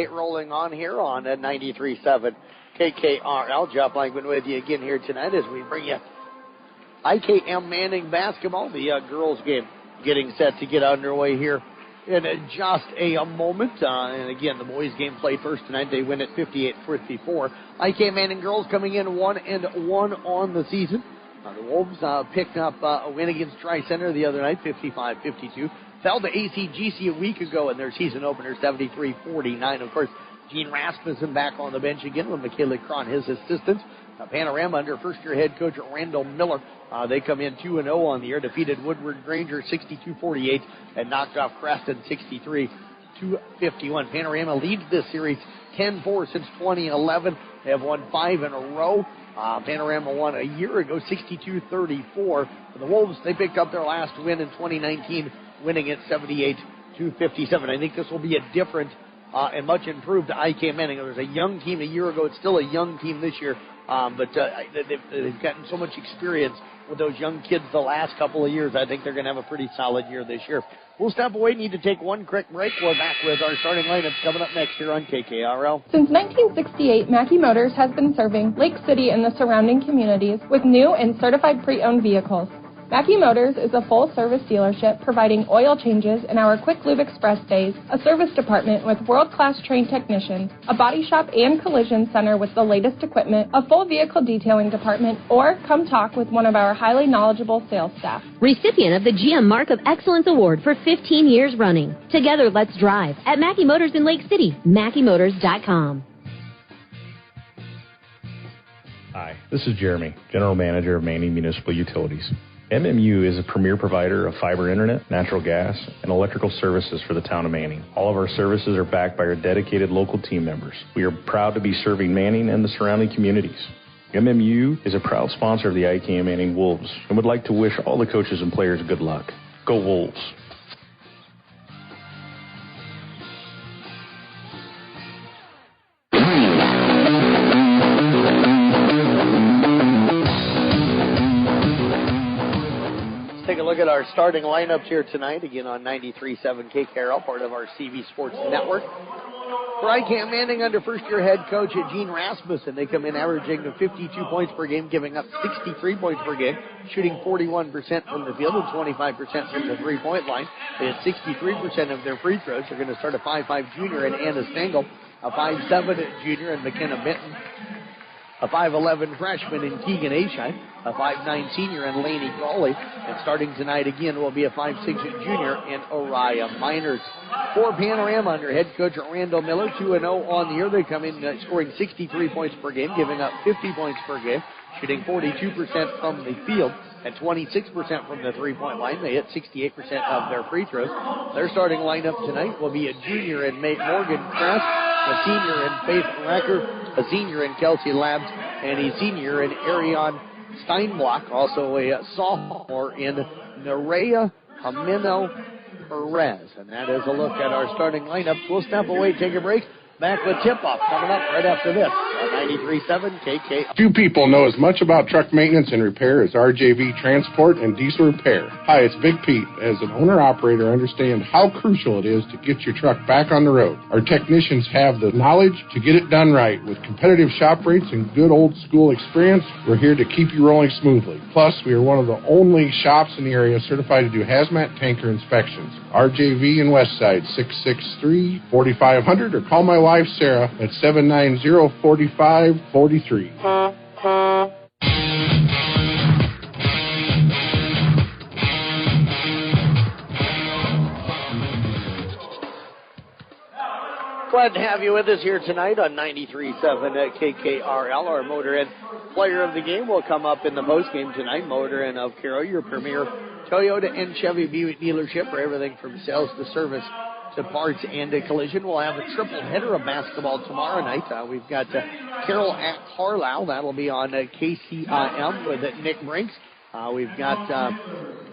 tailgate rolling on here on 93.7 KKRL. Jeff Langman with you again here tonight as we bring you IKM Manning basketball. The girls game getting set to get underway here in just a moment. And again, the boys game played first tonight. They win at 58-54. IKM Manning girls coming in 1-1 on the season. The Wolves picked up a win against Tri-Center the other night, 55-52. Fell to ACGC a week ago in their season opener, 73-49. Of course, Gene Rasmussen back on the bench again with Michaela Cron, his assistant. Panorama under first-year head coach Randall Miller. They come in 2-0 on the year, defeated Woodward Granger 62-48 and knocked off Creston 63-51. Panorama leads this series 10-4 since 2011. They have won 5 in a row. Panorama won a year ago, 62-34. The Wolves, they picked up their last win in 2019, winning it 78-57. I think this will be a different and much improved IKM Manning. There was a young team a year ago. It's still a young team this year, but they've gotten so much experience with those young kids the last couple of years. I think they're going to have a pretty solid year this year. We'll step away, need to take one quick break. We're back with our starting lineups coming up next here on KKRL. Since 1968, Mackey Motors has been serving Lake City and the surrounding communities with new and certified pre-owned vehicles. Mackey Motors is a full-service dealership providing oil changes in our Quick Lube Express days, a service department with world-class trained technicians, a body shop and collision center with the latest equipment, a full vehicle detailing department, or come talk with one of our highly knowledgeable sales staff. Recipient of the GM Mark of Excellence Award for 15 years running. Together, let's drive at Mackey Motors in Lake City, MackeyMotors.com. Hi, this is Jeremy, General Manager of Manning Municipal Utilities. MMU is a premier provider of fiber internet, natural gas, and electrical services for the town of Manning. All of our services are backed by our dedicated local team members. We are proud to be serving Manning and the surrounding communities. MMU is a proud sponsor of the IKM Manning Wolves and would like to wish all the coaches and players good luck. Go Wolves! Take a look at our starting lineups here tonight, again on 93.7 KKRL, part of our CV Sports Network. For IKM Manning under first-year head coach Gene Rasmussen, they come in averaging 52 points per game, giving up 63 points per game, shooting 41% from the field and 25% from the three-point line. They had 63% of their free throws. They're going to start a 5'5 junior in Anna Stengel, a 5'7 junior in McKenna Benton, a 5'11 freshman in Keegan Ashine, a 5'9 senior in Laney Gawley, and starting tonight again will be a 5'6 junior in Oriah Miners. For Panorama under head coach Randall Miller, 2-0 on the year. They come in scoring 63 points per game, giving up 50 points per game, shooting 42% from the field and 26% from the three-point line. They hit 68% of their free throws. Their starting lineup tonight will be a junior in Morgan Kress, a senior in Faith Recker, a senior in Kelsey Labs, and a senior in Ariane Steinblock, also a sophomore in Nerea Amino Perez. And that is a look at our starting lineups. We'll step away, take a break. Back with tip-off coming up right after this on 93.7 KK. Few people know as much about truck maintenance and repair as RJV Transport and Diesel Repair. Hi, it's Big Pete. As an owner-operator, I understand how crucial it is to get your truck back on the road. Our technicians have the knowledge to get it done right. With competitive shop rates and good old-school experience, we're here to keep you rolling smoothly. Plus, we are one of the only shops in the area certified to do hazmat tanker inspections. RJV in Westside, 663-4500, or call my wife, Sarah, at 790-4543. Glad to have you with us here tonight on 93.7 at KKRL. Our Motor Inn player of the game will come up in the postgame tonight. Motor Inn of Carroll, your premier Toyota and Chevy dealership for everything from sales to service to parts and to collision. We'll have a triple header of basketball tomorrow night. We've got Carroll at Carlisle. That'll be on KCIM with Nick Brinks. We've got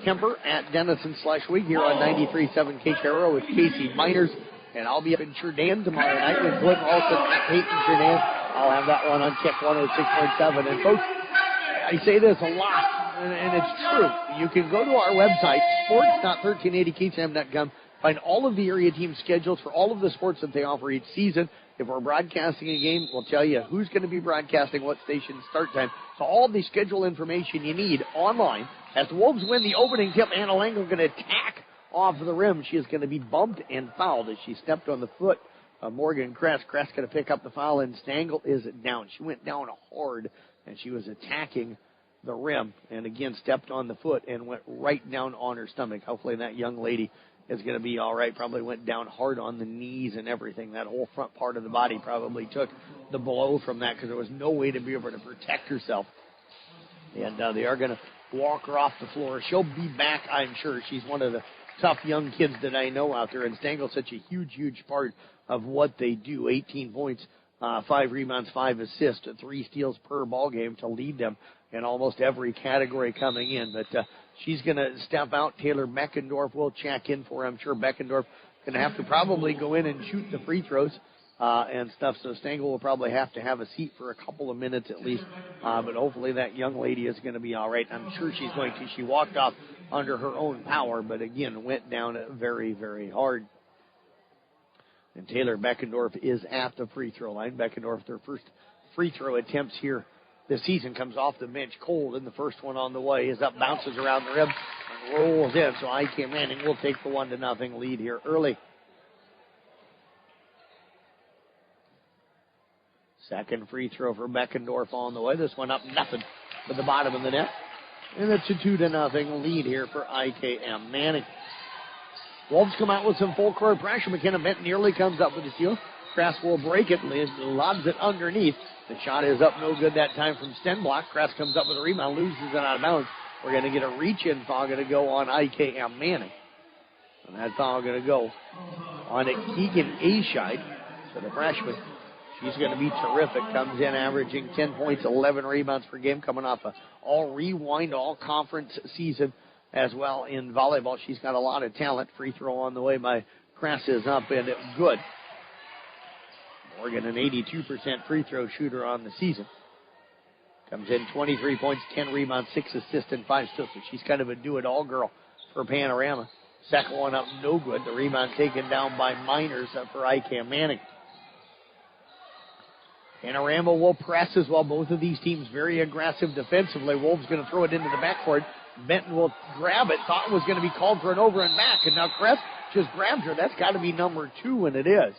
Kemper at Denison/Schleswig here on 93.7 KKRL with Casey Miners. And I'll be up in Cherdan tomorrow night with Glenn Ralston at Peyton Cherdan. I'll have that one on Kick 106.7. And folks, I say this a lot, and it's true. You can go to our website, sports.1380kcm.com. Find all of the area team schedules for all of the sports that they offer each season. If we're broadcasting a game, we'll tell you who's going to be broadcasting, what station, start time. So all the schedule information you need online. As the Wolves win the opening tip, Anna Langle going to attack off the rim. She is going to be bumped and fouled as she stepped on the foot of Morgan Kress. Kress going to pick up the foul, and Stengel is down. She went down hard, and she was attacking the rim, and again stepped on the foot and went right down on her stomach. Hopefully that young lady is going to be all right. Probably went down hard on the knees and everything. That whole front part of the body probably took the blow from that because there was no way to be able to protect herself. And they are going to walk her off the floor. She'll be back, I'm sure. She's one of the tough young kids that I know out there, and Stengel's such a huge, huge part of what they do. 18 points, 5 rebounds, 5 assists, 3 steals per ball game to lead them in almost every category coming in. But she's going to step out. Taylor Beckendorf will check in for her. I'm sure Beckendorf going to have to probably go in and shoot the free throws and stuff. So Stengel will probably have to have a seat for a couple of minutes at least. But hopefully that young lady is going to be all right. I'm sure she's going to. She walked off under her own power, but again went down very, very hard. And Taylor Beckendorf is at the free throw line. Beckendorf, their first free throw attempts here this season, comes off the bench cold, and the first one on the way is up, bounces around the rim, and rolls in. So IKM Manning will take the 1-0 lead here early. Second free throw for Beckendorf on the way. This one up nothing but the bottom of the net. And it's a 2-0 lead here for IKM Manning. Wolves come out with some full court pressure. McKenna Benton nearly comes up with the steal. Kress will break it, lobs it underneath. The shot is up, no good that time from Stenblock. Kress comes up with a rebound, loses it out of bounds. We're going to get a reach-in foul going to go on IKM Manning. And that foul going to go on Keegan Ascheid. So the freshman, she's going to be terrific. Comes in averaging 10 points, 11 rebounds per game, coming off a all-rewind, all-conference season as well in volleyball. She's got a lot of talent. Free throw on the way by Kress is up and good. Morgan, an 82% free throw shooter on the season. Comes in 23 points, 10 rebounds, 6 assists, and 5 steals. So she's kind of a do-it-all girl for Panorama. Second one up, no good. The rebound taken down by Miners for IKM Manning. Panorama will press as well. Both of these teams very aggressive defensively. Wolves going to throw it into the backcourt. Benton will grab it. Thought it was going to be called for an over and back. And now Kress just grabbed her. That's got to be number 2, and it is.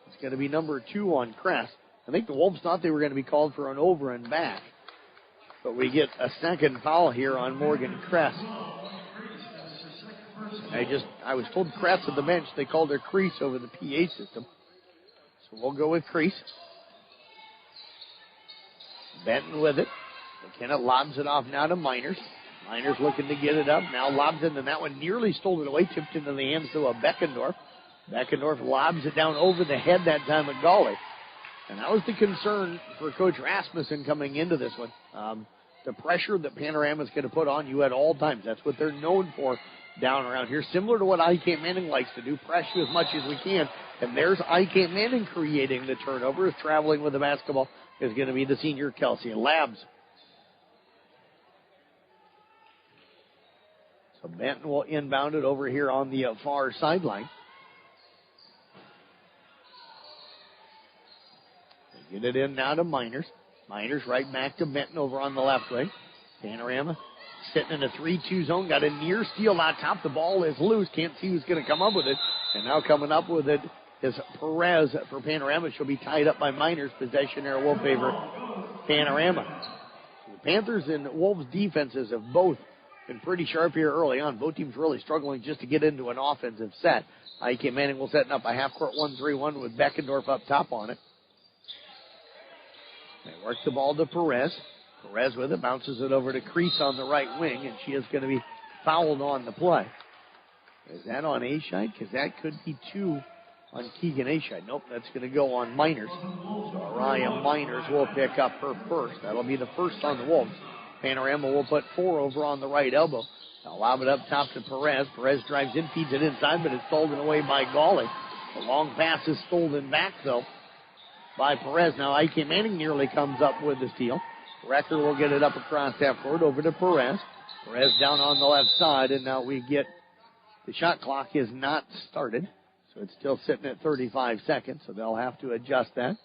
It's going to be number 2 on Kress. I think the Wolves thought they were going to be called for an over and back. But we get a second foul here on Morgan Kress. I was told Kress at the bench. They called her Crease over the PA system. So we'll go with Crease. Benton with it. McKenna lobs it off now to Miners. Miners looking to get it up. Now lobs it, and that one nearly stolen away. Tipped into the hands of Beckendorf. Beckendorf lobs it down over the head that time of Gawley. And that was the concern for Coach Rasmussen coming into this one. The pressure that Panorama is going to put on you at all times. That's what they're known for down around here. Similar to what IKM Manning likes to do, press you as much as we can. And there's IKM Manning creating the turnover. Traveling with the basketball is going to be the senior Kelsey Labs. So Benton will inbound it over here on the far sideline. They get it in now to Miners. Miners right back to Benton over on the left wing. Panorama sitting in a 3-2 zone. Got a near steal out top. The ball is loose. Can't see who's going to come up with it. And now coming up with it is Perez for Panorama. She'll be tied up by Miners. Possession error will favor Panorama. The Panthers and Wolves defenses have both been pretty sharp here early on. Both teams really struggling just to get into an offensive set. IKM Manning will set up a half-court 1-3-1 with Beckendorf up top on it. They work the ball to Perez. Perez with it, bounces it over to Crease on the right wing, and she is going to be fouled on the play. Is that on Ascheid? Because that could be 2 on Keegan Ascheid. Nope, that's going to go on Miners. So Araya Miners will pick up her first. That'll be the first on the Wolves. Panorama will put 4 over on the right elbow. They'll lob it up top to Perez. Perez drives in, feeds it inside, but it's stolen away by Gawley. The long pass is stolen back, though, by Perez. Now IKM Manning nearly comes up with the steal. Recker will get it up across half court over to Perez. Perez down on the left side, and now we get The shot clock is not started, so it's still sitting at 35 seconds, so they'll have to adjust that.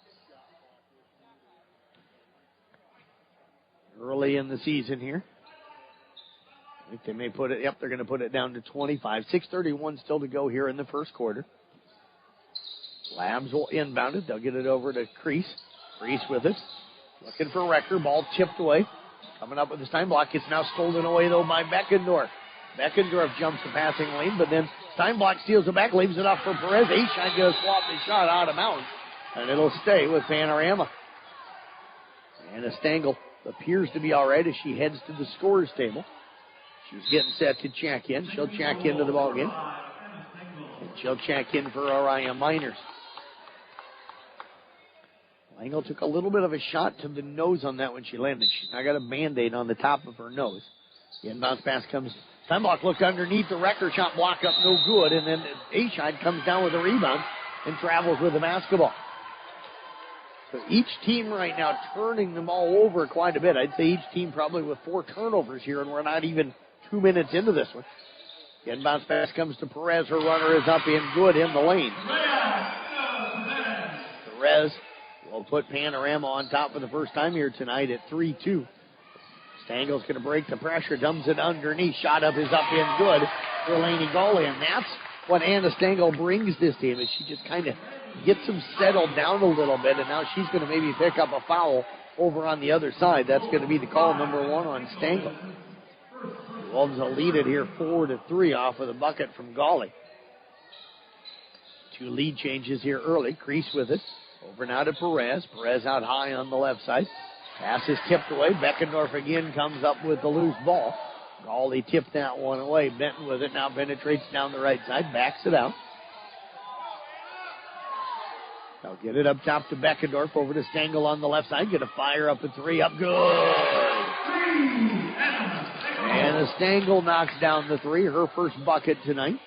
Early in the season here. I think they may put it, they're going to put it down to 25. 6:31 still to go here in the first quarter. Labs will inbound it. They'll get it over to Crease. Crease with it. Looking for Recker. Ball tipped away. Coming up with the Steinblock. It's now stolen away, though, by Beckendorf. Beckendorf jumps the passing lane, but then Steinblock steals it back, leaves it off for Perez. Ashine going to swap the shot out of bounds, and it'll stay with Panorama. Anna Stengel appears to be all right as she heads to the scorer's table. She's getting set to check in. She'll check into the ballgame. And she'll check in for Orion Miners. Langle took a little bit of a shot to the nose on that when she landed. She's now got a Band-Aid on the top of her nose. The inbounds pass comes. Steinblock looked underneath the Recker shot, block up, no good. And then Ashine comes down with a rebound and travels with the basketball. So each team right now turning them all over quite a bit. I'd say each team probably with 4 turnovers here, and we're not even 2 minutes into this one. The inbounds pass comes to Perez. Her runner is up in good in the lane. Perez will put Panorama on top for the first time here tonight at 3-2. Stangel's going to break the pressure, dumps it underneath. Shot up is up in good for Lainey Gawley, and that's what Anna Stengel brings this team, is she just kind of gets them settled down a little bit, and now she's going to maybe pick up a foul over on the other side. That's going to be the call, number 1 on Stengel. The Wolves will lead it here 4-3 off of the bucket from Gawley. 2 lead changes here early. Crease with it. Over now to Perez. Perez out high on the left side. Pass is tipped away. Beckendorf again comes up with the loose ball. Gawley tipped that one away. Benton with it. Now penetrates down the right side. Backs it out. They'll get it up top to Beckendorf. Over to Stengel on the left side. Get a fire up a 3. Up good. And Stengel knocks down the 3. Her first bucket tonight.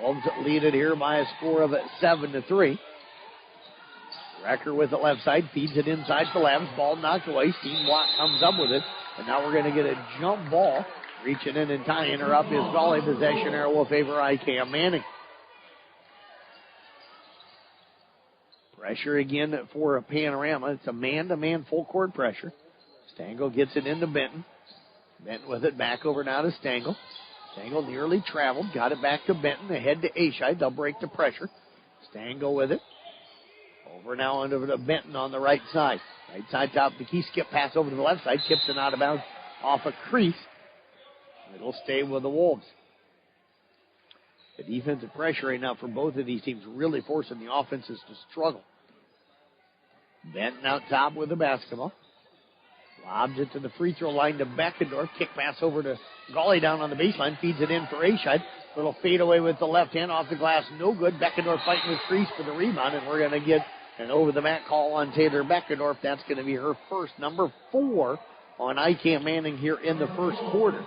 Wolves lead it here by a score of 7-3. Recker with it left side, feeds it inside the Labs. Ball knocked away. Steenblock comes up with it. And now we're going to get a jump ball. Reaching in and tying her up is Gawley. Possession arrow will favor IKM Manning. Pressure again for a Panorama. It's a man-to-man full court pressure. Stengel gets it into Benton. Benton with it back over now to Stengel. Stengel nearly traveled. Got it back to Benton. Ahead to Ashide. They'll break the pressure. Stengel with it. Over now under to Benton on the right side. Right side top. The key skip pass over to the left side. Tips it out of bounds off a crease. It'll stay with the Wolves. The defensive pressure right now for both of these teams really forcing the offenses to struggle. Benton out top with the basketball. Lobs it to the free throw line to Beckendorf. Kick pass over to Gawley down on the baseline. Feeds it in for Ashide. Little fade away with the left hand off the glass. No good. Beckendorf fighting with Crease for the rebound. And we're going to get an over-the-mat call on Taylor Beckendorf. That's going to be her first. Number 4 on IKM Manning here in the first quarter.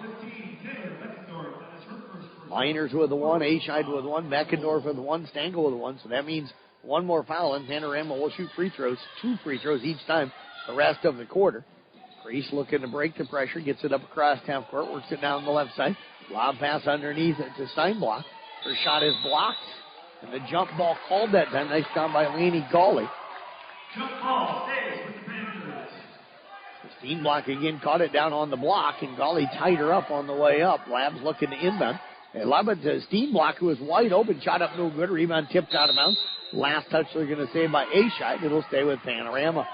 Miners with the 1. Ashide with 1. Beckendorf with 1. Stengel with 1. So that means 1 more foul. And Panorama will shoot free throws. 2 free throws each time the rest of the quarter. Crease looking to break the pressure. Gets it up across half court. Works it down the left side. Lob pass underneath it to Steinblock. Her shot is blocked. And the jump ball called that time. Nice job by Lainey Gawley. Jump ball stays with the Panthers. Steenblock again caught it down on the block, and Gawley tied her up on the way up. Labs looking to inbound. And Steenblock, who was wide open, shot up no good. Rebound tipped out of bounds. Last touch they're going to say by Ashide. It'll stay with Panorama.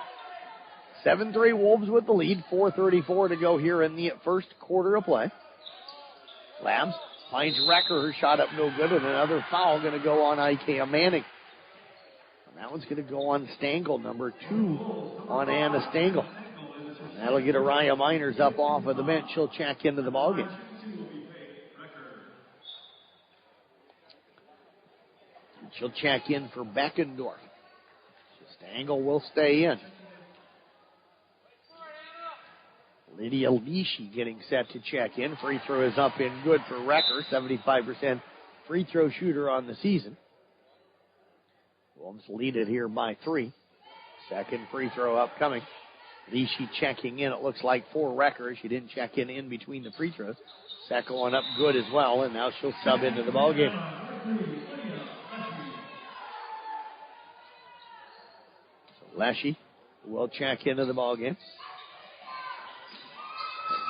7-3 Wolves with the lead. 4:34 to go here in the first quarter of play. Labs finds Recker. Her shot up no good, and another foul going to go on IKM Manning. And that one's going to go on Stengel, number 2 on Anna Stengel. And that'll get Araya Miners up off of the bench. She'll check into the ballgame. She'll check in for Beckendorf. Stengel will stay in. Lydia Lishi getting set to check in. Free throw is up and good for Recker. 75% free throw shooter on the season. Wolves lead it here by 3. Second free throw upcoming. Leashy checking in, it looks like, for Wrecker. She didn't check in between the free throws. Second one up good as well, and now she'll sub into the ballgame. So Leshy will check into the ballgame.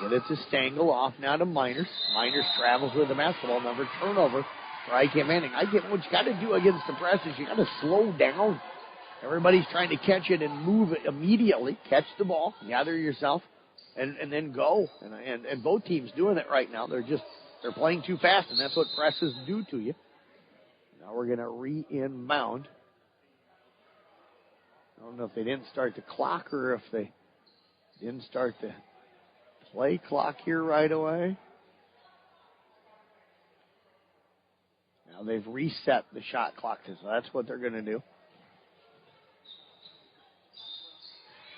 Get it to Stengel, off now to Miners. Miners travels with the basketball, number turnover for IKM Manning. IKM, what you got to do against the press is you got to slow down. Everybody's trying to catch it and move it immediately. Catch the ball, gather yourself, and then go. And both teams doing it right now. They're playing too fast, and that's what presses do to you. Now we're going to re-inbound. I don't know if they didn't start the clock or if they didn't start the play clock here right away. Now they've reset the shot clock, so that's what they're going to do.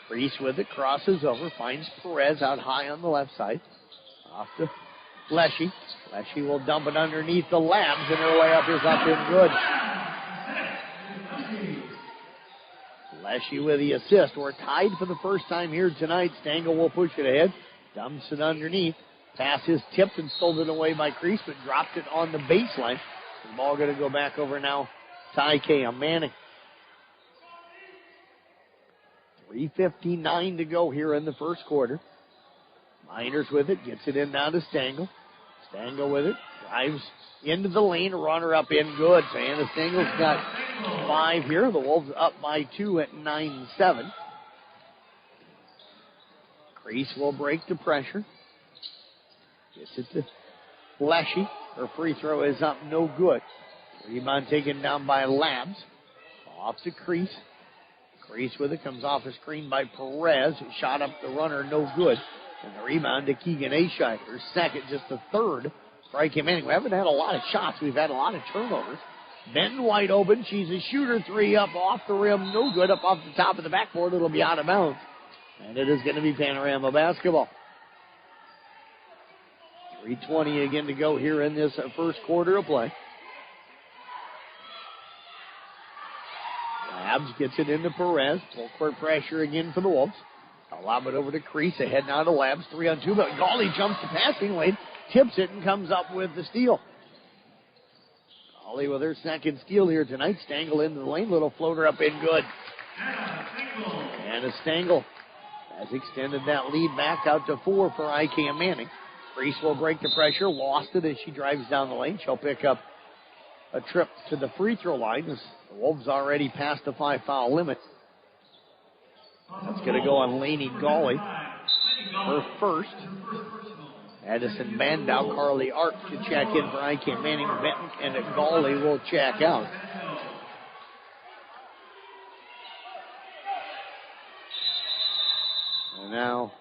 Reese with it, crosses over, finds Perez out high on the left side. Off to Leshy. Leshy will dump it underneath the Labs, and her layup is up and good. Leshy with the assist. We're tied for the first time here tonight. Stengel will push it ahead. Dumps it underneath. Pass is tipped and stolen away by Crease, but dropped it on the baseline. The ball going to go back over now to IKM Manning. 3:59 to go here in the first quarter. Miners with it, gets it in now to Stengel. Stengel with it, drives into the lane, runner up in good. So Anna Stengel's got 5 here. The Wolves up by 2 at 9-7. Crease will break the pressure. Gets it to Leshy. Her free throw is up, no good. Rebound taken down by Labs. Off to Crease. Crease with it, comes off a screen by Perez. Shot up the runner, no good. And the rebound to Keegan Ashide. Her second, just the third for IKM Manning. We haven't had a lot of shots. We've had a lot of turnovers. Benton wide open. She's a shooter. 3 up off the rim, no good. Up off the top of the backboard. It'll be out of bounds. And it is going to be Panorama basketball. 3:20 again to go here in this first quarter of play. Labs gets it into Perez. Full court pressure again for the Wolves. I'll lob it over to Crease. Ahead now to Labs. 3-on-2. But Gawley jumps the passing lane. Tips it and comes up with the steal. Gawley with her second steal here tonight. Stengel into the lane. Little floater up in good. And a Stengel has extended that lead back out to 4 for IKM Manning. Crease will break the pressure. Lost it as she drives down the lane. She'll pick up a trip to the free throw line. The Wolves already passed the 5-foul limit. That's going to go on Lainey Gawley. Her first. Addison Bandow, Carly Arp to check in for IKM Manning. Benton and Gawley will check out. And now,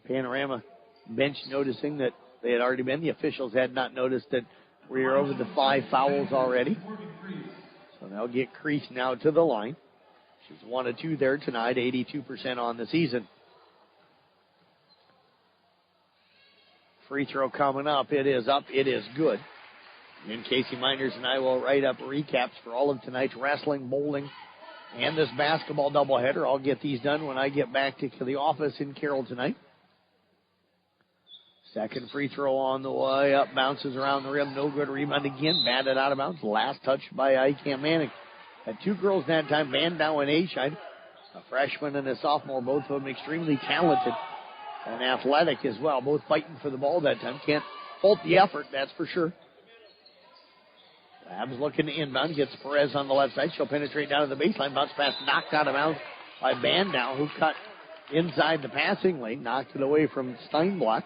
Panorama bench noticing that they had already been. The officials had not noticed that we are over the 5 fouls already. So they'll get Crease now to the line. She's 1 of 2 there tonight, 82% on the season. Free throw coming up. It is up. It is good. And Casey Miners and I will write up recaps for all of tonight's wrestling, bowling, and this basketball doubleheader. I'll get these done when I get back to the office in Carroll tonight. Second free throw on the way up, bounces around the rim, no good. Rebound again, batted out of bounds. Last touch by IKM Manning. Had 2 girls that time, Bandow and Ashide, a freshman and a sophomore, both of them extremely talented and athletic as well. Both fighting for the ball that time. Can't fault the effort, that's for sure. Labs looking to inbound, gets Perez on the left side. She'll penetrate down to the baseline. Bounce pass knocked out of bounds by Bandow, who cut inside the passing lane, knocked it away from Steinblock.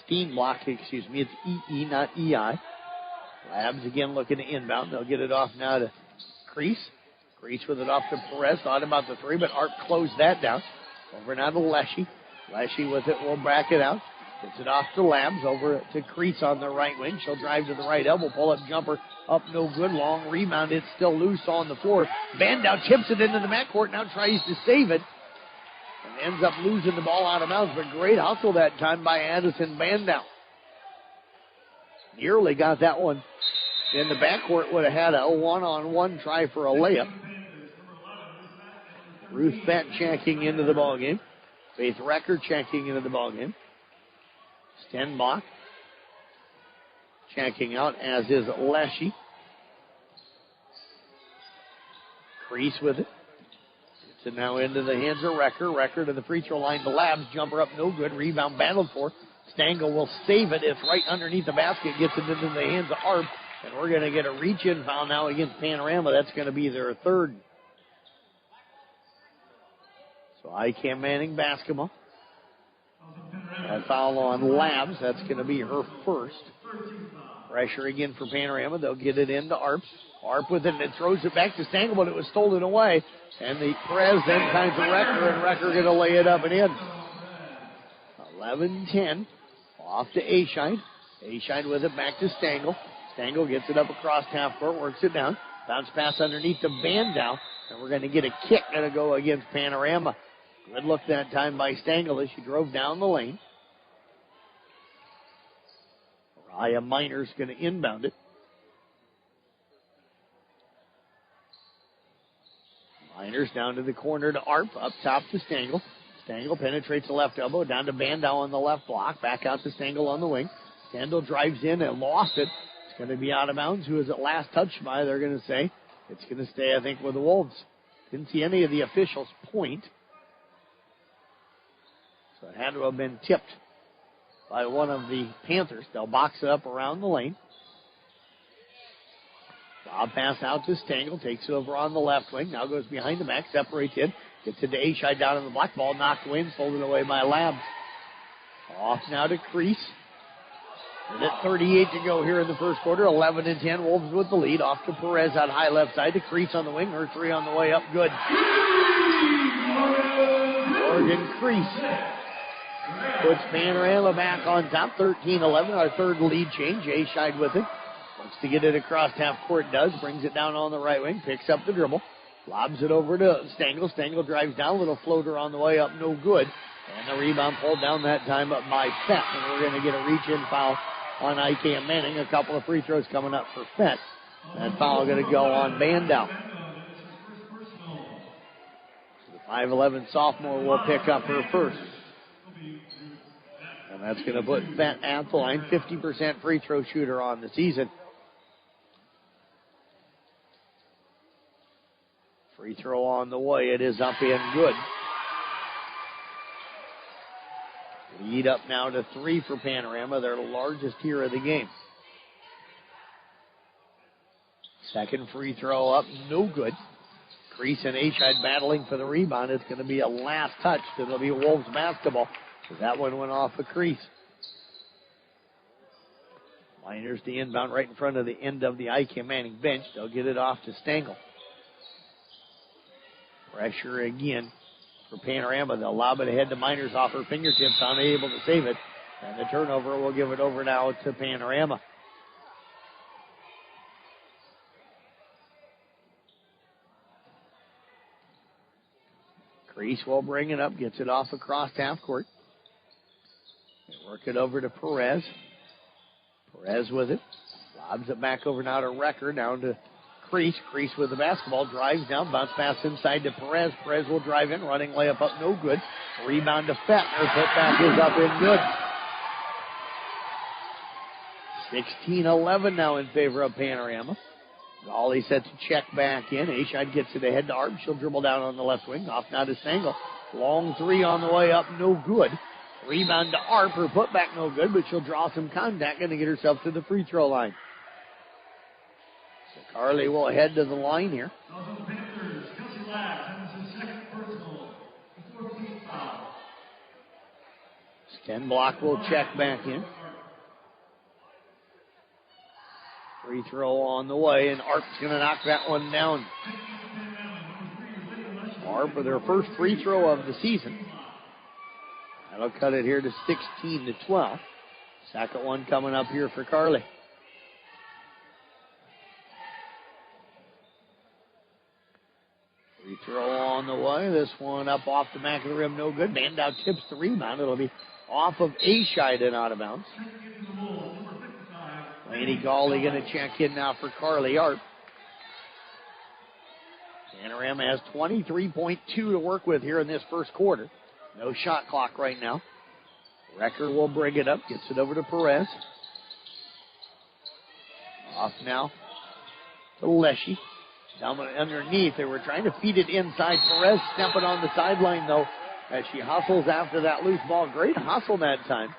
Steinblock, excuse me, it's E-E, not E-I. Labs again looking to inbound. They'll get it off now to Crease. Crease with it off to Perez. Thought about the 3, but Arp closed that down. Over now to Leshy. Leshy with it will back it out. Gets it off to Labs. Over to Crease on the right wing. She'll drive to the right elbow. Pull-up jumper. Up no good. Long rebound. It's still loose on the floor. Bandow tips it into the backcourt. Now tries to save it. And ends up losing the ball out of bounds. But great hustle that time by Addison Bandow. Nearly got that one in the backcourt would have had a one-on-one try for a layup. Ruth Fett checking into the ballgame. Faith Recker checking into the ballgame. Stenbach checking out, as is Leshy. Crease with it. Gets it now into the hands of Recker. Recker to the free throw line. The Labs jumper up, no good. Rebound battled for. Stangl will save it. It's right underneath the basket. Gets it into the hands of Arp. And we're going to get a reach-in foul now against Panorama. That's going to be their third. So IKM Manning basketball. That foul on Labs. That's going to be her first. Pressure again for Panorama. They'll get it into Arp. Arp with it and throws it back to Stangl, but it was stolen away. And the Perez then finds the Recker, and Recker going to lay it up and in. 11-10. Off to Ascheid. Ascheid with it back to Stangl. Stangl gets it up across half court, works it down. Bounce pass underneath to Bandow. And we're going to get a kick going to go against Panorama. Good look that time by Stangl as she drove down the lane. Raya Minor's going to inbound it. Miners down to the corner to Arp, up top to Stangl. Stangl penetrates the left elbow, down to Bandow on the left block, back out to Stangl on the wing. Stangl drives in and lost it. It's going to be out of bounds. Who is it last touched by, they're going to say. It's going to stay, I think, with the Wolves. Didn't see any of the officials point. So it had to have been tipped by one of the Panthers. They'll box it up around the lane. Bob pass out to Stangl, takes it over on the left wing, now goes behind the back, separates in, gets it to Ascheid down in the block, ball knocked away and folded away by Labs. Off now to Crease. And at 38 to go here in the first quarter, 11-10, Wolves with the lead. Off to Perez on high left side, to Crease on the wing, her three on the way up, good. Morgan Crease puts Panorama back on top, 13-11, our third lead change. Ascheid with it. Wants to get it across half court, does. Brings it down on the right wing, picks up the dribble. Lobs it over to Stangl. Stangl drives down, little floater on the way up, no good. And the rebound pulled down that time up by Fett. And we're going to get a reach-in foul on IKM Manning. A couple of free throws coming up for Fett. That foul going to go on Bandow. The 5'11 sophomore will pick up her first. And that's going to put Fett at the line. 50% free throw shooter on the season. Free throw on the way. It is up and good. Lead up now to 3 for Panorama, their largest here of the game. Second free throw up, no good. Crease and Ascheid battling for the rebound. It's going to be a last touch. It'll be Wolves basketball. That one went off a Crease. Miners the inbound right in front of the end of the IKM Manning bench. They'll get it off to Stangl. Pressure again for Panorama. They'll lob it ahead to Miners off her fingertips. Unable to save it. And the turnover will give it over now to Panorama. Crease will bring it up. Gets it off across half court. They work it over to Perez. Perez with it. Lobs it back over now to Recker. Down to Crease. Crease with the basketball. Drives down. Bounce pass inside to Perez. Perez will drive in. Running layup up. No good. Rebound to Fett. Her putback is up and good. 16-11 now in favor of Panorama. Golly set to check back in. Ascheid gets it ahead to Arp. She'll dribble down on the left wing. Off now to Stangl. Long three on the way up. No good. Rebound to Arp. Her putback no good, but she'll draw some contact. Going to get herself to the free throw line. So Carly will head to the line here. Stenbach will check back in. Free throw on the way, and Arp's going to knock that one down. Arp with her first free throw of the season. That'll cut it here to 16-12. Second one coming up here for Carly. Free throw on the way. This one up off the back of the rim, no good. Bandow tips the rebound. It'll be off of Ascheid and out of bounds. Laney Gawley going to check in now for Carly Arp. Panorama has 23.2 to work with here in this first quarter. No shot clock right now. Recker will bring it up, gets it over to Perez. Off now to Leshy. Down underneath, they were trying to feed it inside. Perez stepping on the sideline, though, as she hustles after that loose ball. Great hustle that time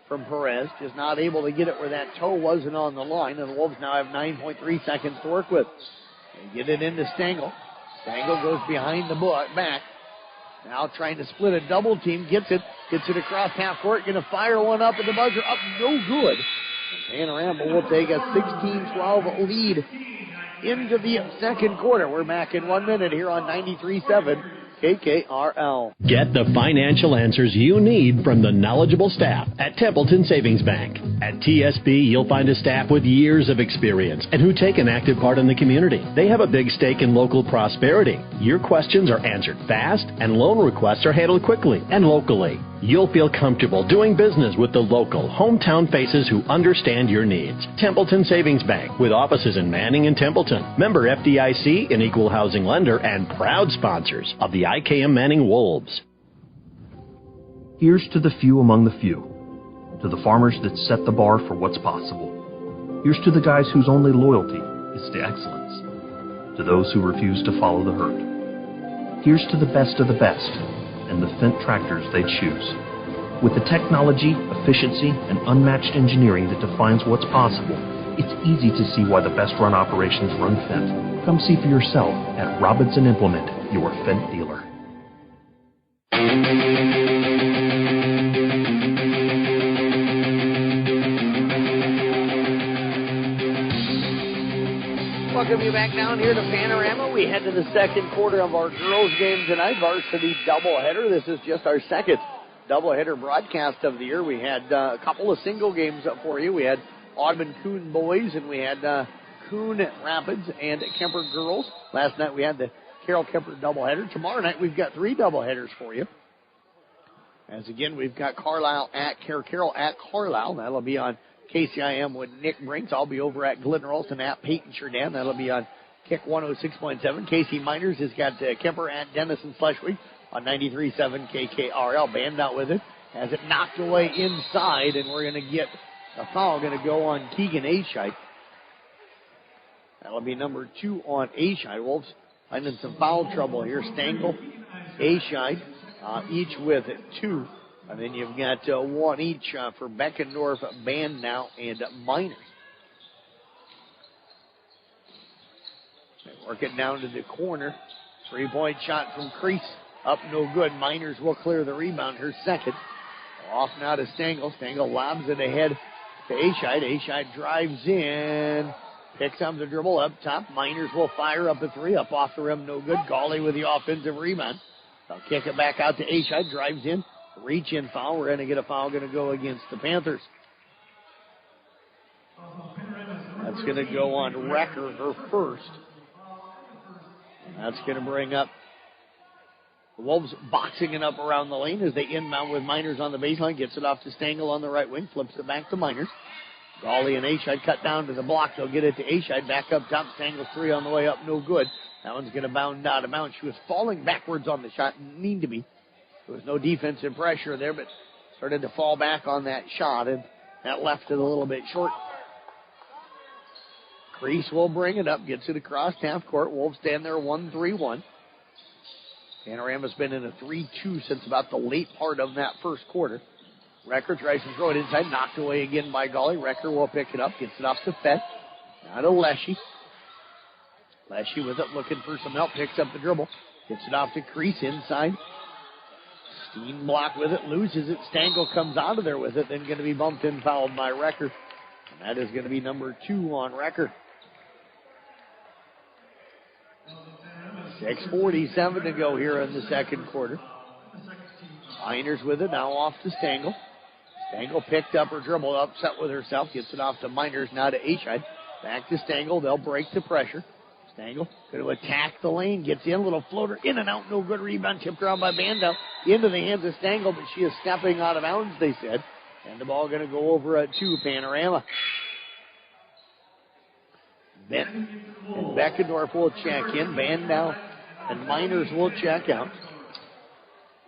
from Perez. Just not able to get it where that toe wasn't on the line. And the Wolves now have 9.3 seconds to work with. They get it into Stengel. Stengel goes behind the back. Now trying to split a double team. Gets it across half court. Going to fire one up at the buzzer. Up, no good. Panorama will take a 16-12 lead into the second quarter. We're back in 1 minute here on 93.7 KKRL. Get the financial answers you need from the knowledgeable staff at Templeton Savings Bank. At TSB, you'll find a staff with years of experience and who take an active part in the community. They have a big stake in local prosperity. Your questions are answered fast, and loan requests are handled quickly and locally. You'll feel comfortable doing business with the local, hometown faces who understand your needs. Templeton Savings Bank, with offices in Manning and Templeton. Member FDIC, an equal housing lender, and proud sponsors of the IKM Manning Wolves. Here's to the few among the few. To the farmers that set the bar for what's possible. Here's to the guys whose only loyalty is to excellence. To those who refuse to follow the herd. Here's to the best of the best and the Fendt tractors they choose. With the technology, efficiency, and unmatched engineering that defines what's possible, it's easy to see why the best-run operations run Fendt. Come see for yourself at Robinson Implement, your Fendt dealer. Welcome you back down here to Panorama. We head to the second quarter of our girls' game tonight, varsity doubleheader. This is just our second doubleheader broadcast of the year. We had a couple of single games up for you. We had Audubon-Kuhn boys, and we had Kuhn Rapids and Kemper girls. Last night we had the Carroll-Kemper doubleheader. Tomorrow night we've got three doubleheaders for you. As again, we've got Carlisle at Carroll at Carlisle. That'll be on KCIM with Nick Brinks. I'll be over at Glen Ralston at Peyton Sheridan. That'll be on Kick 106.7. Casey Miners has got Kemper at Denison Schleswig on 93.7 KKRL. Band out with it. Has it knocked away inside, and we're going to get a foul going to go on Keegan Aishite. That'll be number 2 on Aishite. Wolves finding some foul trouble here. Stengel, Aishite, each with 2. And then you've got 1 each for Beckendorf, Bandow, and Miners. They work it down to the corner. 3-point shot from Crease. Up no good. Miners will clear the rebound. Her second. Off now to Stengel. Stengel lobs it ahead to Aishite. Aishite drives in. Picks up the dribble up top. Miners will fire up a 3. Up off the rim. No good. Gawley with the offensive rebound. They'll kick it back out to Aishite. Drives in. Reach in foul. We're going to get a foul going to go against the Panthers. That's going to go on Recker, her first. That's going to bring up the Wolves boxing it up around the lane as they inbound with Miners on the baseline. Gets it off to Stengel on the right wing. Flips it back to Miners. Gawley and Aishite cut down to the block. They'll get it to Aishite. Back up top. Stengel 3 on the way up. No good. That one's going to bound out of bounds. She was falling backwards on the shot. Need to be. There was no defensive pressure there, but started to fall back on that shot, and that left it a little bit short. Crease will bring it up, gets it across half court. Wolves stand there 1-3-1. Panorama's been in a 3-2 since about the late part of that first quarter. Recker tries to throw it inside, knocked away again by Gawley. Recker will pick it up, gets it off to Fett. Now to Leshy. Leshy with it, looking for some help, picks up the dribble. Gets it off to Crease inside. Steen block with it, loses it. Stengel comes out of there with it, then going to be bumped and fouled by Recker. And that is going to be number 2 on Recker. 6:47 to go here in the second quarter. Miners with it, now off to Stengel. Stengel picked up her dribble, upset with herself, gets it off to Miners, now to Aishite. Back to Stengel, they'll break the pressure. Stengel going to attack the lane, gets in, little floater, in and out, no good rebound, tipped around by Bandow, into the hands of Stengel, but she is stepping out of bounds, they said. And the ball going to go over to Panorama. Benton and Beckendorf will check in. Bandow and Miners will check out.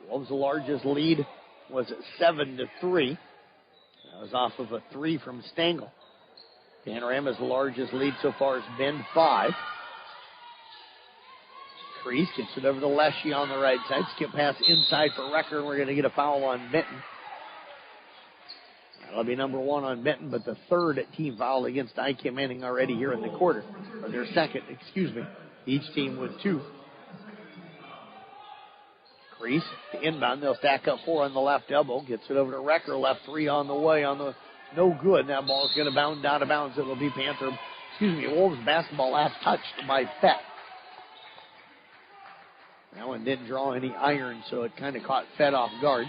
Wolves' largest lead was 7-3. That was off of a 3 from Stengel. Panorama's largest lead so far has been 5. Crease gets it over to Leshy on the right side. Skip pass inside for Recker, and we're going to get a foul on Benton. That'll be number 1 on Benton, but the third team foul against IKM Manning already here in the quarter. Or their second, each team with 2. Crease to inbound. They'll stack up 4 on the left elbow. Gets it over to Recker. Left 3 on the way. No good. That ball's going to bound out of bounds. It'll be Wolves basketball last touched by Fett. That one didn't draw any iron, so it kind of caught Fett off guard.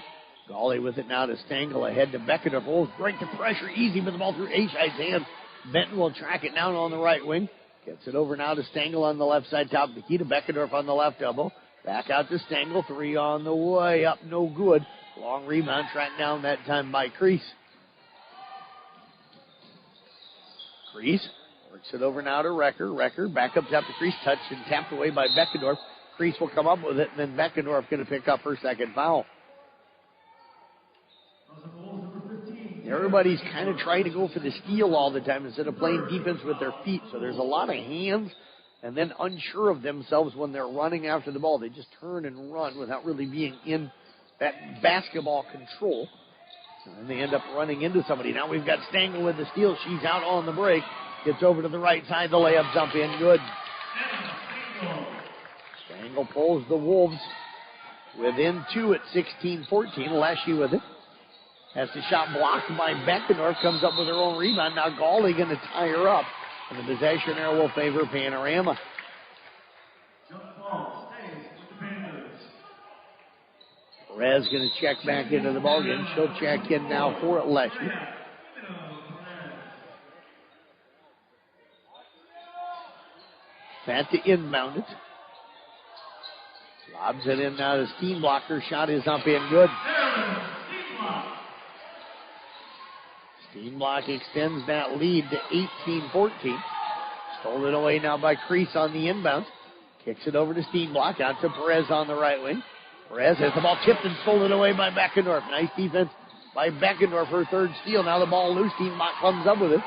Gawley with it now to Stengel, ahead to Beckendorf. Wolves break the pressure easy with the ball through Ascheid's hands. Benton will track it down on the right wing. Gets it over now to Stengel on the left side, top of the key to Beckendorf on the left elbow. Back out to Stengel, 3 on the way, up no good. Long rebound, tracked down that time by Crease. Crease works it over now to Recker. Recker back up top to Crease, touched and tapped away by Beckendorf. Crease will come up with it, and then Beckendorf going to pick up her second foul. Everybody's kind of trying to go for the steal all the time instead of playing defense with their feet. So there's a lot of hands and then unsure of themselves when they're running after the ball. They just turn and run without really being in that basketball control. And they end up running into somebody. Now we've got Stengel with the steal. She's out on the break. Gets over to the right side. The layup jump in. Good. Stengel pulls the Wolves within 2 at 16-14. Leshy with it. Has the shot blocked by Beckendorf. Comes up with her own rebound. Now Gawley going to tie her up. And the possession there will favor Panorama. Perez going to check back into the ballgame. She'll check in now for Leshy. Fat to inbound it. Lobs it in now to Steenblocker. Shot is up and good. Steenblock extends that lead to 18-14. Stole it away now by Crease on the inbound. Kicks it over to Steenblock. Out to Perez on the right wing. Perez has the ball tipped and stolen away by Beckendorf. Nice defense by Beckendorf. Her third steal. Now the ball loose. Steenblock comes up with it.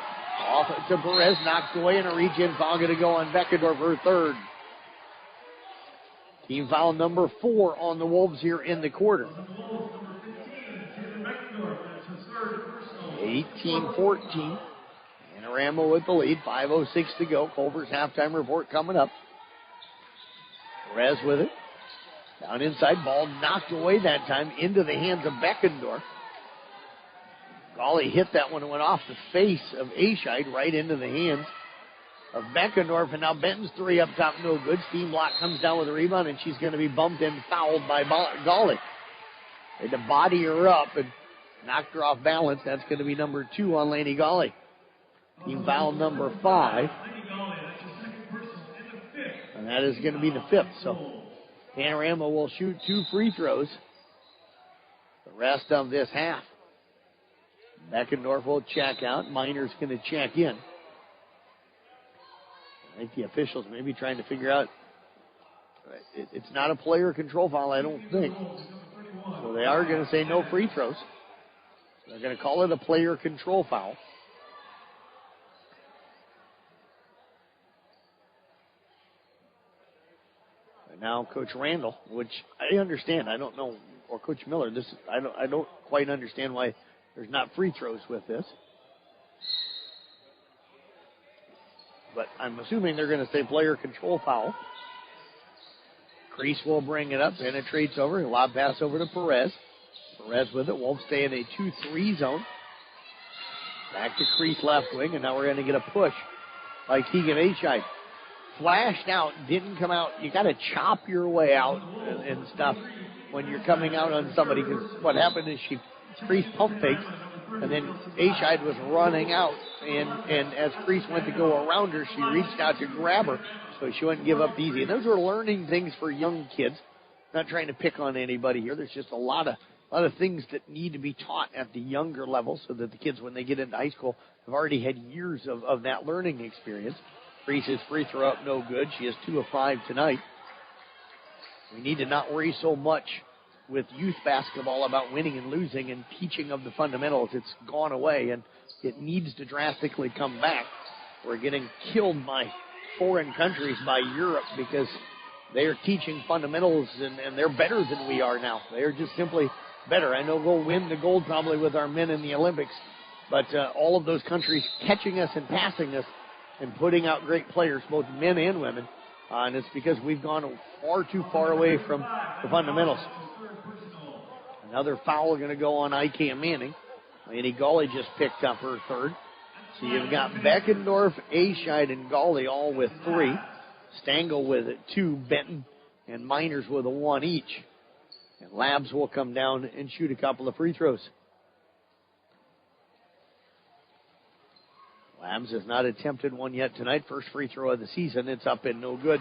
Off to Perez. Knocks away, and a reach-in foul going to go on Beckendorf. Her third. Team foul number 4 on the Wolves here in the quarter. 18-14. Panorama with the lead. 5:06 to go. Culver's halftime report coming up. Perez with it. Down inside. Ball knocked away that time into the hands of Beckendorf. Gawley hit that one and went off the face of Ascheid right into the hands of Beckendorf. And now Benton's 3 up top, no good. Steenblock comes down with a rebound, and she's going to be bumped and fouled by Gawley. They had to body her up and knocked her off balance. That's going to be number 2 on Laney Gawley. Team foul number 5. And that is going to be the 5th. So Panorama will shoot 2 free throws the rest of this half. Beckendorf will check out. Miner's going to check in. I think the officials may be trying to figure out. It's not a player control foul, I don't think. So they are going to say no free throws. They're going to call it a player control foul. And now Coach Randall, which I understand, I don't know, or Coach Miller, I don't quite understand why there's not free throws with this. But I'm assuming they're going to say player control foul. Crease will bring it up, penetrates over, lob pass over to Perez. Perez with it, Wolves stay in a 2-3 zone. Back to Crease left wing, and now we're going to get a push by Keegan Ascheid. Flashed out, didn't come out. You got to chop your way out and stuff when you're coming out on somebody, because what happened is Crease pump faked, and then Ascheid was running out, and as Crease went to go around her, she reached out to grab her, so she wouldn't give up easy. And those are learning things for young kids. Not trying to pick on anybody here. There's just a lot of things that need to be taught at the younger level so that the kids, when they get into high school, have already had years of that learning experience. Crease's free throw up, no good. She has 2 of 5 tonight. We need to not worry so much with youth basketball about winning and losing and teaching of the fundamentals. It's gone away, and it needs to drastically come back. We're getting killed by foreign countries, by Europe, because they are teaching fundamentals, and they're better than we are now. They're just simply better. I know we'll win the gold probably with our men in the Olympics, but all of those countries catching us and passing us and putting out great players, both men and women, and it's because we've gone far too far away from the fundamentals. Another foul going to go on IKM Manning. Laney Gawley just picked up her third. So you've got Beckendorf, Ascheid, and Gawley all with 3. Stangl with 2, Benton and Miners with a 1 each. And Labs will come down and shoot a couple of free throws. Labs has not attempted one yet tonight. First free throw of the season. It's up and no good.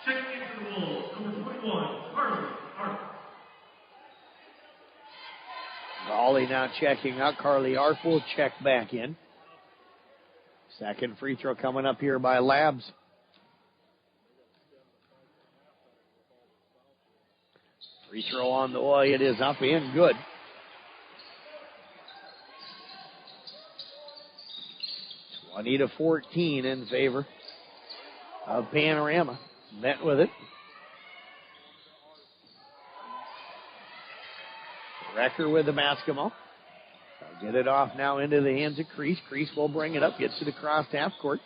Checking into the Wolves, number 21, Carly Arp. Gawley now checking out. Carly Arp will check back in. Second free throw coming up here by Labs. Free throw on the way. It is up and good. Juanita 14 in favor of Panorama. Met with it. Recker with the basketball. They'll get it off now into the hands of Crease. Crease will bring it up. Gets to the cross half court.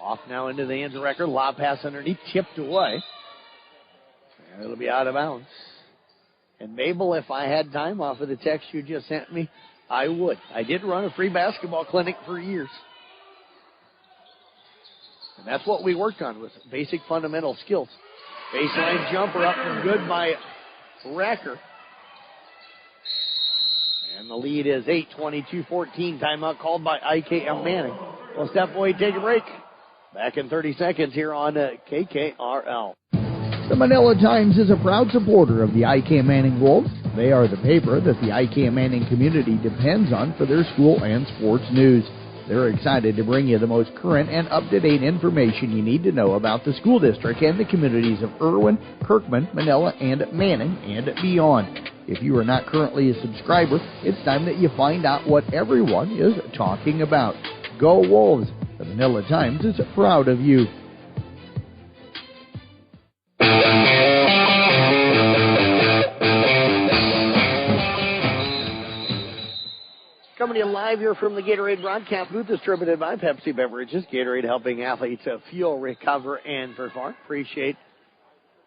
Off now into the hands of Recker. Lob pass underneath. Tipped away. And it'll be out of bounds. And Mabel, if I had time off of the text you just sent me, I would. I did run a free basketball clinic for years. And that's what we worked on, with basic fundamental skills. Baseline jumper up and good by Recker. And the lead is 8, 22-14. Timeout called by IKM Manning. We'll step away, take a break. Back in 30 seconds here on KKRL. The Manila Times is a proud supporter of the IKM Manning Wolves. They are the paper that the IKM Manning community depends on for their school and sports news. They're excited to bring you the most current and up-to-date information you need to know about the school district and the communities of Irwin, Kirkman, Manila, and Manning, and beyond. If you are not currently a subscriber, it's time that you find out what everyone is talking about. Go Wolves! The Manila Times is proud of you. Coming to you live here from the Gatorade broadcast booth, distributed by Pepsi Beverages. Gatorade helping athletes fuel, recover, and perform. Appreciate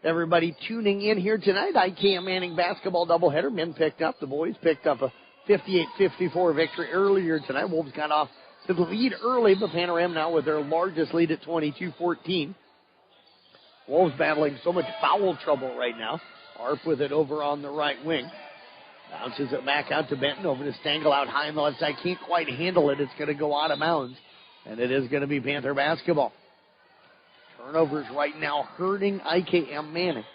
everybody tuning in here tonight. IKM Manning basketball doubleheader. Men picked up. The boys picked up a 58-54 victory earlier tonight. Wolves got off to the lead early, but Panorama now with their largest lead at 22-14. Wolves battling so much foul trouble right now. Arp with it over on the right wing. Bounces it back out to Benton, over to Stangl out high on the left side. Can't quite handle it. It's going to go out of bounds, and it is going to be Panther basketball. Turnovers right now hurting IKM Manning.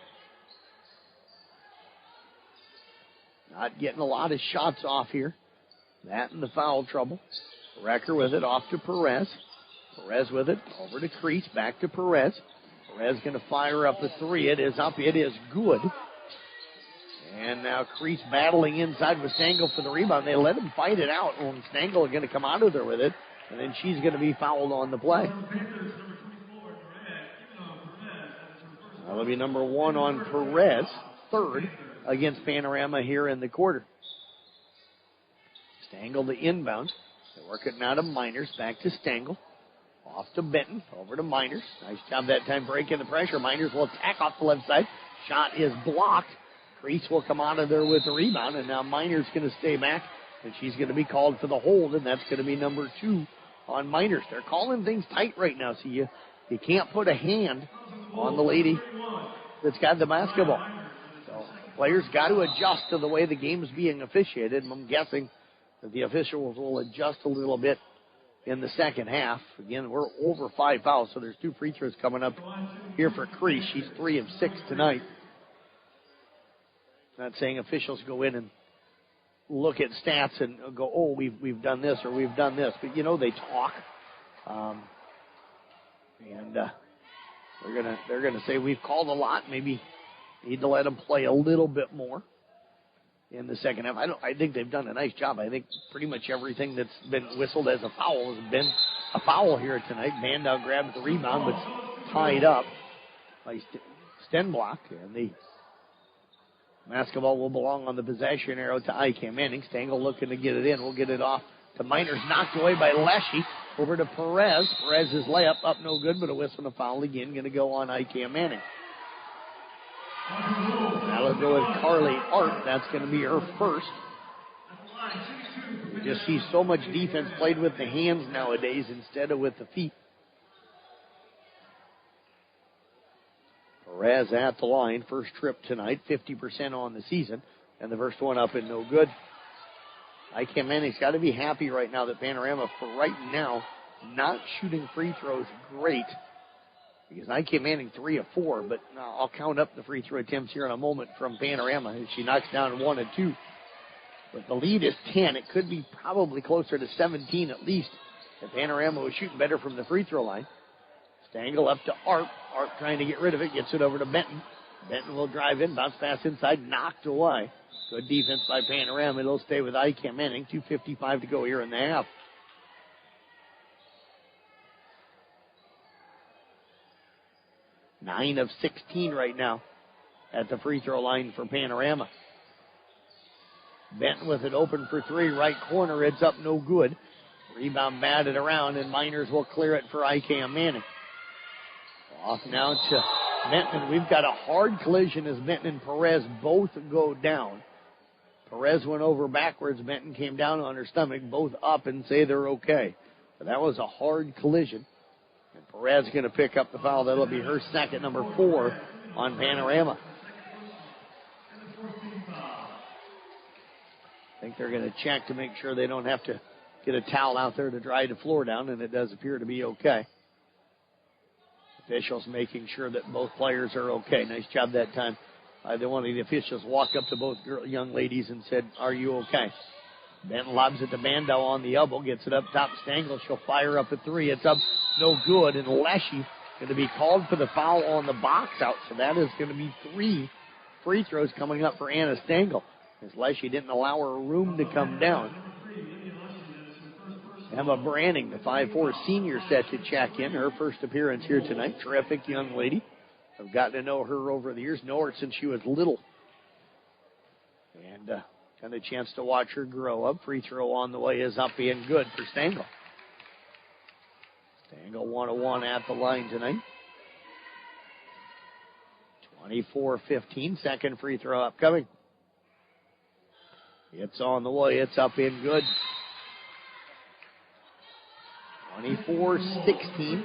Not getting a lot of shots off here. That and the foul trouble. Recker with it off to Perez. Perez with it over to Crease, back to Perez. Perez going to fire up a three. It is up. It is good. And now Crease battling inside with Stangl for the rebound. They let him fight it out. And Stangl is going to come out of there with it. And then she's going to be fouled on the play. That'll be number 1 on Perez. Third against Panorama here in the quarter. Stangl the inbound. They work it now to Miners. Back to Stangl. Off to Benton. Over to Miners. Nice job that time breaking the pressure. Miners will attack off the left side. Shot is blocked. Crease will come out of there with the rebound, and now Miners going to stay back, and she's going to be called for the hold, and that's going to be number 2 on Miners. They're calling things tight right now, so you can't put a hand on the lady that's got the basketball. So players got to adjust to the way the game is being officiated, and I'm guessing that the officials will adjust a little bit in the second half. Again, we're over 5 fouls, so there's 2 free throws coming up here for Crease. She's 3 of 6 tonight. Not saying officials go in and look at stats and go, oh, we've done this or we've done this. But, they talk. They're gonna say we've called a lot. Maybe need to let them play a little bit more in the second half. I think they've done a nice job. I think pretty much everything that's been whistled as a foul has been a foul here tonight. Bandow grabs the rebound, but it's tied up by Stenblock, and the basketball will belong on the possession arrow to IKM Manning. Stengel looking to get it in. We'll get it off to Miners, knocked away by Leshy. Over to Perez. Perez's layup up no good, but a whistle and a foul again. Going to go on IKM Manning. That'll go with Carly Art. That's going to be her first. You just see so much defense played with the hands nowadays instead of with the feet. Perez at the line. First trip tonight. 50% on the season. And the first one up and no good. IKM Manning's got to be happy right now that Panorama, for right now, not shooting free throws great. Because IKM Manning 3 of 4, but I'll count up the free throw attempts here in a moment from Panorama. She knocks down 1 and 2. But the lead is 10. It could be probably closer to 17 at least if Panorama was shooting better from the free throw line. Stangle up to Art. Art trying to get rid of it. Gets it over to Benton. Benton will drive in. Bounce pass inside. Knocked away. Good defense by Panorama. It'll stay with IKM Manning. 2:55 to go here in the half. Nine of 16 right now at the free throw line for Panorama. Benton with it open for 3. Right corner. It's up no good. Rebound batted around, and Miners will clear it for IKM Manning. Off now to Benton. We've got a hard collision as Benton and Perez both go down. Perez went over backwards. Benton came down on her stomach, both up and say they're okay. But that was a hard collision. And Perez going to pick up the foul. That'll be her second, number 4 on Panorama. I think they're going to check to make sure they don't have to get a towel out there to dry the floor down, and it does appear to be okay. Officials making sure that both players are okay. Nice job that time. One of the officials walked up to both young ladies and said, "Are you okay?" Benton lobs it to Bandow on the elbow, gets it up top. Stangle, she'll fire up a 3. It's up, no good. And Leshy going to be called for the foul on the box out. So that is going to be 3 free throws coming up for Anna Stangle, as Leshy didn't allow her room to come down. Emma Branning, the 5'4 senior, set to check in. Her first appearance here tonight. Terrific young lady. I've gotten to know her over the years. Know her since she was little. And had a chance to watch her grow up. Free throw on the way is up and good for Stangle. Stangle 1-1 at the line tonight. 24-15. Second free throw upcoming. It's on the way. It's up and good. 24-16.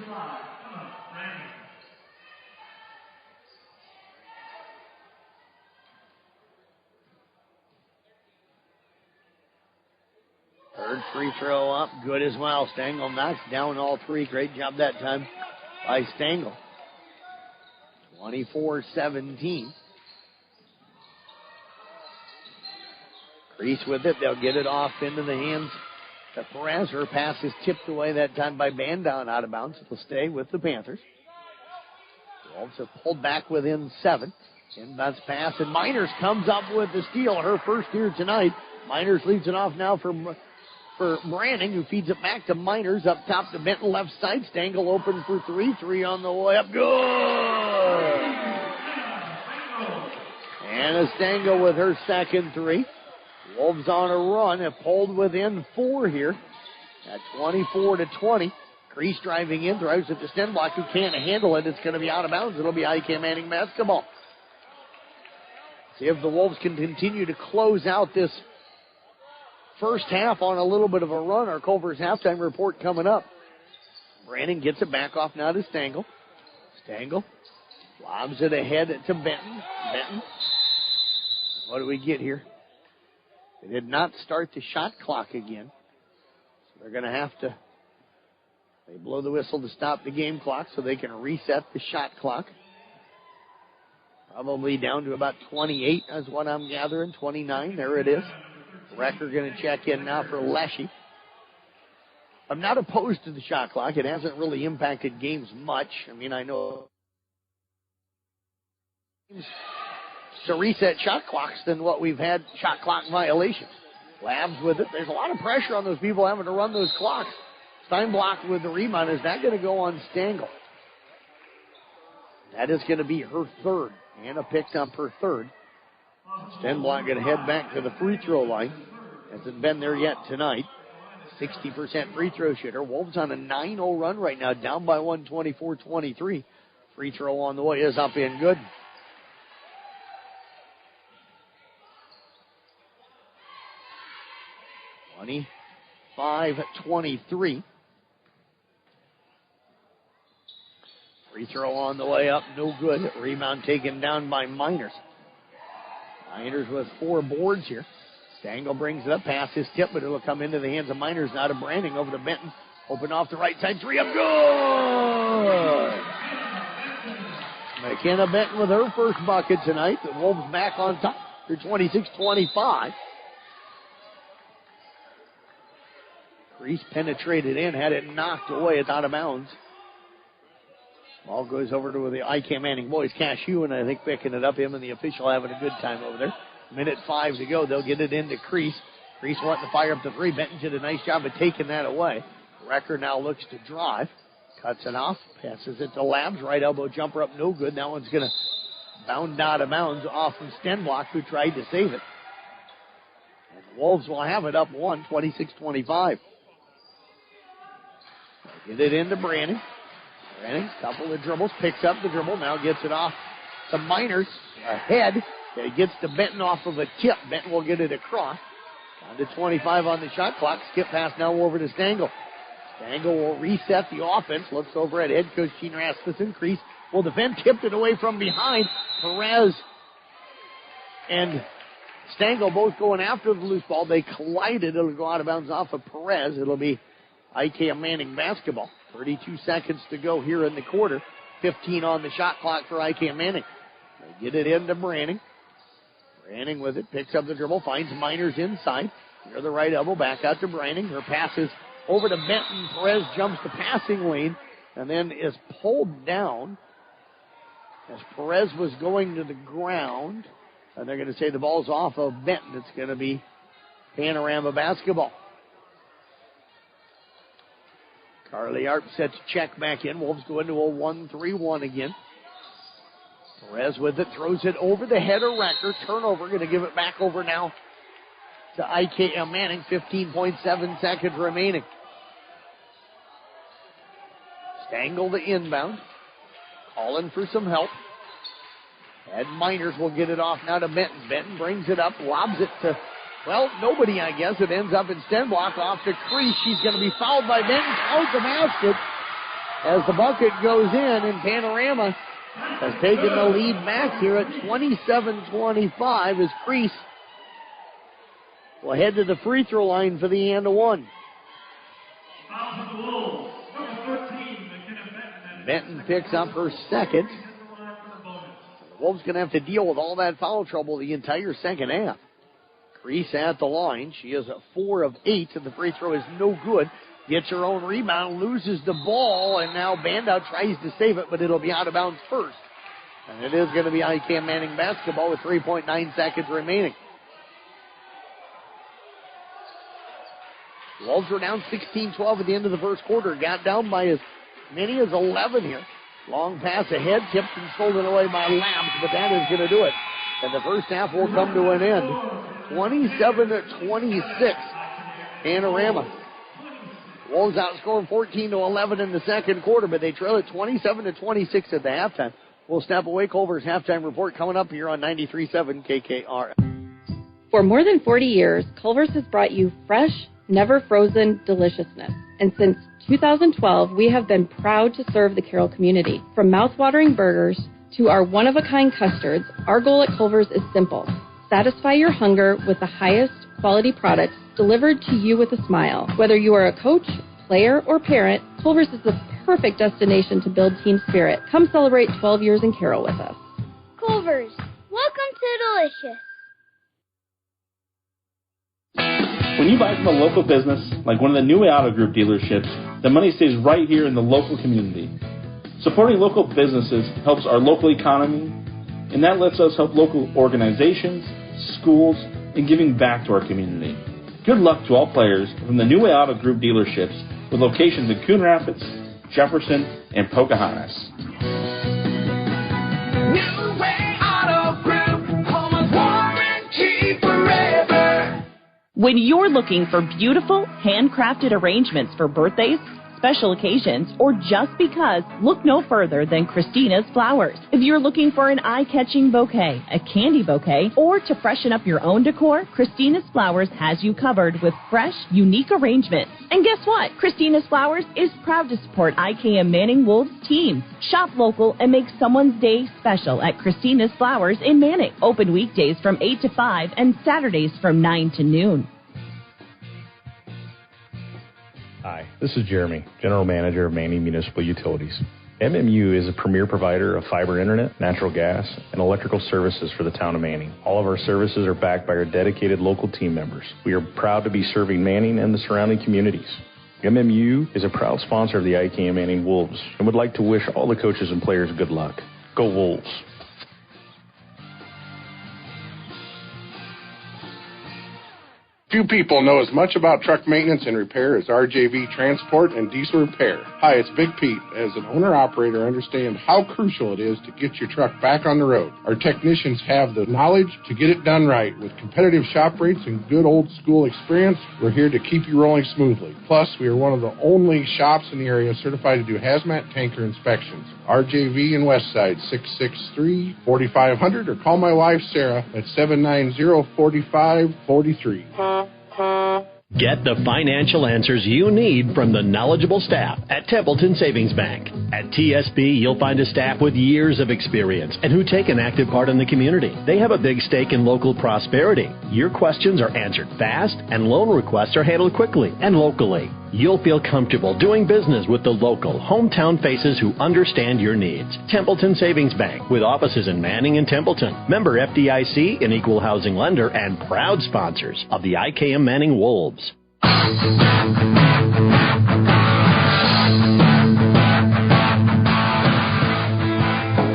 Third free throw up, good as well. Stangle knocks down all 3. Great job that time by Stangle. 24-17. Crease with it. They'll get it off into the hands of Perez. Her pass is tipped away that time by Bandow and out of bounds. It'll stay with the Panthers. The Wolves have pulled back within 7. Inbounds pass, and Miners comes up with the steal. Her first here tonight. Miners leads it off now for Branning, who feeds it back to Miners. Up top to Benton, left side. Stangle open for 3. 3 on the way up. Good! Anna Stangle with her second 3. Wolves on a run, have pulled within 4 here at 24-20. Crease driving in, throws it to Stenblock, who can't handle it. It's going to be out of bounds. It'll be IKM Manning basketball. See if the Wolves can continue to close out this first half on a little bit of a run. Our Culver's halftime report coming up. Branning gets it back off now to Stangle. Stangle lobs it ahead to Benton. Benton. What do we get here? They did not start the shot clock again. So they're going to have to, they blow the whistle to stop the game clock so they can reset the shot clock. Probably down to about 28 is what I'm gathering. 29, there it is. Recker going to check in now for Leshy. I'm not opposed to the shot clock. It hasn't really impacted games much. I mean, I know to reset shot clocks than what we've had shot clock violations. Labs with it. There's a lot of pressure on those people having to run those clocks. Steinblock with the rebound. Is that going to go on Stangl? That is going to be her third. Anna picked up her third. Steinblock going to head back to the free throw line. Hasn't been there yet tonight. 60% free throw shooter. Wolves on a 9-0 run right now, down by 1, 24-23. Free throw on the way is up and good. Free throw on the way up, no good. Rebound taken down by Miners. Miners with 4 boards here. Stangl brings it up, pass is tipped, but it'll come into the hands of Miners, now to Branding, over to Benton. Open off the right side, 3 up, good! McKenna Benton with her first bucket tonight. The Wolves back on top. They're 26-25. Reese penetrated in, had it knocked away. It's out of bounds. Ball goes over to the IKM Manning boys. Cash Hewen, I think, picking it up. Him and the official having a good time over there. 1:05 to go. They'll get it into Crease. Crease wanting to fire up the 3. Benton did a nice job of taking that away. Recker now looks to drive. Cuts it off. Passes it to Labs. Right elbow jumper up. No good. That one's going to bound out of bounds off from Stenblock, who tried to save it. And the Wolves will have it up 1, 26-25. Get it into Brandon. Brandon, couple of dribbles, picks up the dribble, now gets it off to Miners. Ahead. It gets to Benton off of a tip. Benton will get it across. Down to 25 on the shot clock. Skip pass now over to Stangl. Stangl will reset the offense. Looks over at head coach Gene Rasmussen. Crease will defend. Tipped it away from behind. Perez and Stangl both going after the loose ball. They collided. It'll go out of bounds off of Perez. It'll be IKM Manning basketball. 32 seconds to go here in the quarter. 15 on the shot clock for IKM Manning. They get it into Branning. Branning with it, picks up the dribble, finds Miners inside. Near the right elbow, back out to Branning. Her passes over to Benton. Perez jumps the passing lane and then is pulled down as Perez was going to the ground. And they're going to say the ball's off of Benton. It's going to be Panorama basketball. Carly Arp set to check back in. Wolves go into a 1-3-1 again. Perez with it, throws it over the head of Recker. Turnover, going to give it back over now to IKM Manning. 15.7 seconds remaining. Stangl the inbound. Calling for some help. Ed Miners will get it off now to Benton. Benton brings it up, lobs it to, well, nobody, I guess. It ends up in Stenblock off to Crease. She's going to be fouled by Benton. Out the basket as the bucket goes in, and Panorama has taken the lead back here at 27-25 as Crease will head to the free throw line for the and one. Benton picks up her second. The Wolves going to have to deal with all that foul trouble the entire second half. Crease at the line. She is 4 of 8, and the free throw is no good. Gets her own rebound, loses the ball, and now Bandow tries to save it, but it'll be out of bounds first. And it is going to be IKM Manning basketball with 3.9 seconds remaining. Wolves were down 16-12 at the end of the first quarter. Got down by as many as 11 here. Long pass ahead, tipped and stolen away by Labs, but that is going to do it. And the first half will come to an end. 27-26. Panorama. Wolves outscoring 14-11 in the second quarter, but they trail at 27-26 at the halftime. We'll step away. Culver's halftime report coming up here on 93.7 KKR. For more than 40 years, Culver's has brought you fresh, never frozen deliciousness. And since 2012, we have been proud to serve the Carroll community. From mouth-watering burgers to our one-of-a-kind custards, our goal at Culver's is simple. Satisfy your hunger with the highest quality products delivered to you with a smile. Whether you are a coach, player, or parent, Culver's is the perfect destination to build team spirit. Come celebrate 12 years in Carroll with us. Culver's, welcome to Delicious. When you buy from a local business, like one of the New Way Auto Group dealerships, the money stays right here in the local community. Supporting local businesses helps our local economy, and that lets us help local organizations, schools, and giving back to our community. Good luck to all players from the New Way Auto Group dealerships with locations in Coon Rapids, Jefferson, and Pocahontas. New Way Auto Group, home of warranty forever. When you're looking for beautiful, handcrafted arrangements for birthdays, special occasions, or just because, look no further than Christina's Flowers. If you're looking for an eye-catching bouquet, a candy bouquet, or to freshen up your own decor, Christina's Flowers has you covered with fresh, unique arrangements. And guess what? Christina's Flowers is proud to support IKM Manning Wolves teams. Shop local and make someone's day special at Christina's Flowers in Manning. Open weekdays from 8 to 5 and Saturdays from 9 to noon. Hi, this is Jeremy, General Manager of Manning Municipal Utilities. MMU is a premier provider of fiber internet, natural gas, and electrical services for the town of Manning. All of our services are backed by our dedicated local team members. We are proud to be serving Manning and the surrounding communities. MMU is a proud sponsor of the IKM Manning Wolves and would like to wish all the coaches and players good luck. Go Wolves! Few people know as much about truck maintenance and repair as RJV Transport and Diesel Repair. Hi, it's Big Pete. As an owner-operator, I understand how crucial it is to get your truck back on the road. Our technicians have the knowledge to get it done right. With competitive shop rates and good old-school experience, we're here to keep you rolling smoothly. Plus, we are one of the only shops in the area certified to do hazmat tanker inspections. RJV in Westside, 663-4500, or call my wife, Sarah, at 790-4543. Get the financial answers you need from the knowledgeable staff at Templeton Savings Bank. At TSB, you'll find a staff with years of experience and who take an active part in the community. They have a big stake in local prosperity. Your questions are answered fast, and loan requests are handled quickly and locally. You'll feel comfortable doing business with the local, hometown faces who understand your needs. Templeton Savings Bank, with offices in Manning and Templeton. Member FDIC, an equal housing lender, and proud sponsors of the IKM Manning Wolves.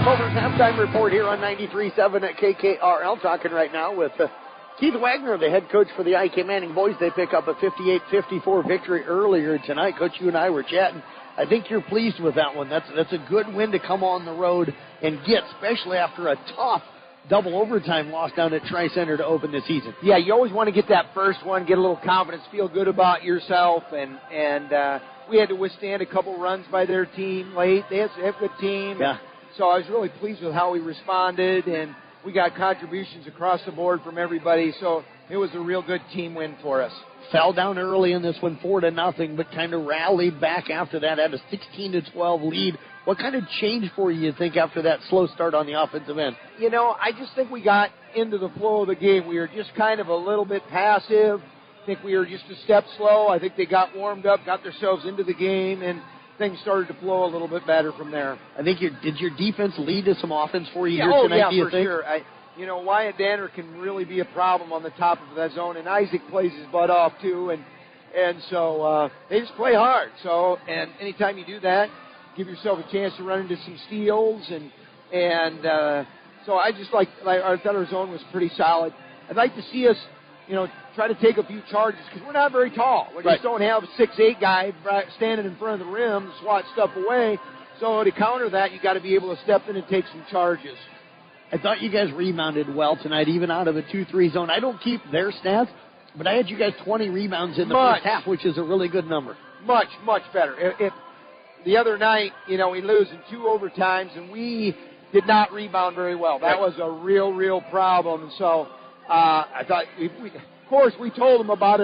Culver's halftime report here on 93.7 at KKRL. Talking right now with Keith Wagner, the head coach for the IK Manning boys. They pick up a 58-54 victory earlier tonight. Coach, you and I were chatting. I think you're pleased with that one. That's a good win to come on the road and get, especially after a tough double overtime loss down at Tri-Center to open the season. Yeah, you always want to get that first one, get a little confidence, feel good about yourself, and we had to withstand a couple runs by their team late. They have a good team. Yeah. So I was really pleased with how we responded, and we got contributions across the board from everybody, so it was a real good team win for us. Fell down early in this one 4-0, but kind of rallied back after that, had a 16-12 lead. What kind of change for you think after that slow start on the offensive end? You know, I just think we got into the flow of the game. We were just kind of a little bit passive. I think we were just a step slow. I think they got warmed up, got themselves into the game, and things started to flow a little bit better from there. I think did your defense lead to some offense for you here tonight, do you think? Sure. Wyatt Danner can really be a problem on the top of that zone, and Isaac plays his butt off too, and so they just play hard. So, and anytime you do that, give yourself a chance to run into some steals, and so I just I thought our zone was pretty solid. I'd like to see us, try to take a few charges because we're not very tall. We just don't have a 6'8" guy standing in front of the rim to swat stuff away. So to counter that, you got to be able to step in and take some charges. I thought you guys rebounded well tonight, even out of a 2-3 zone. I don't keep their stats, but I had you guys 20 rebounds in the first half, which is a really good number. Much, much better. If the other night, we lose in 2 overtimes, and we did not rebound very well. That was a real problem. And so I thought, of course, we told them about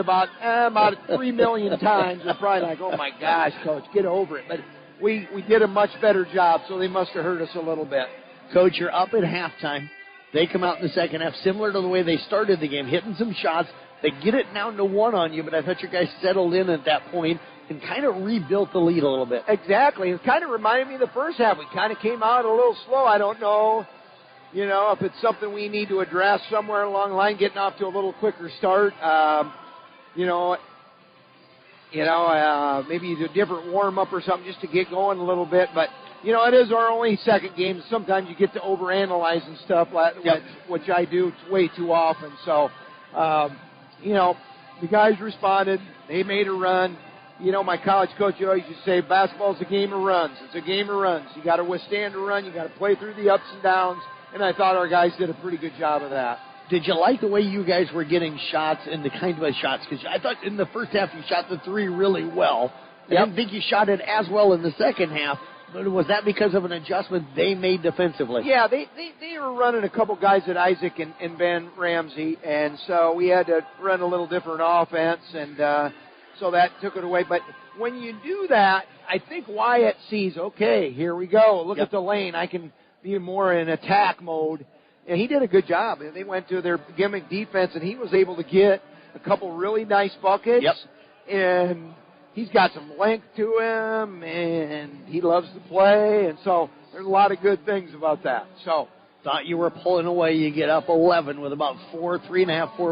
3 million times. They're probably like, oh, my gosh, Coach, get over it. But we did a much better job, so they must have hurt us a little bit. Coach, you're up at halftime. They come out in the second half, similar to the way they started the game, hitting some shots. They get it down to 1 on you, but I thought you guys settled in at that point and kind of rebuilt the lead a little bit. Exactly. It kind of reminded me of the first half. We kind of came out a little slow. I don't know, if it's something we need to address somewhere along the line, getting off to a little quicker start. maybe you do a different warm-up or something just to get going a little bit. But, it is our only second game. Sometimes you get to overanalyze and stuff, which I do way too often. So, the guys responded. They made a run. My college coach always used to say, basketball's a game of runs. It's a game of runs. You got to withstand a run. You got to play through the ups and downs. And I thought our guys did a pretty good job of that. Did you like the way you guys were getting shots and the kind of shots? Because I thought in the first half you shot the three really well. I didn't think you shot it as well in the second half. But was that because of an adjustment they made defensively? Yeah, they were running a couple guys at Isaac and Ben Ramsey, and so we had to run a little different offense, and so that took it away. But when you do that, I think Wyatt sees, okay, here we go. Look at the lane. I can be more in attack mode. And he did a good job. They went to their gimmick defense, and he was able to get a couple really nice buckets. And he's got some length to him, and he loves to play. And so there's a lot of good things about that. So thought you were pulling away. You get up 11 with about 4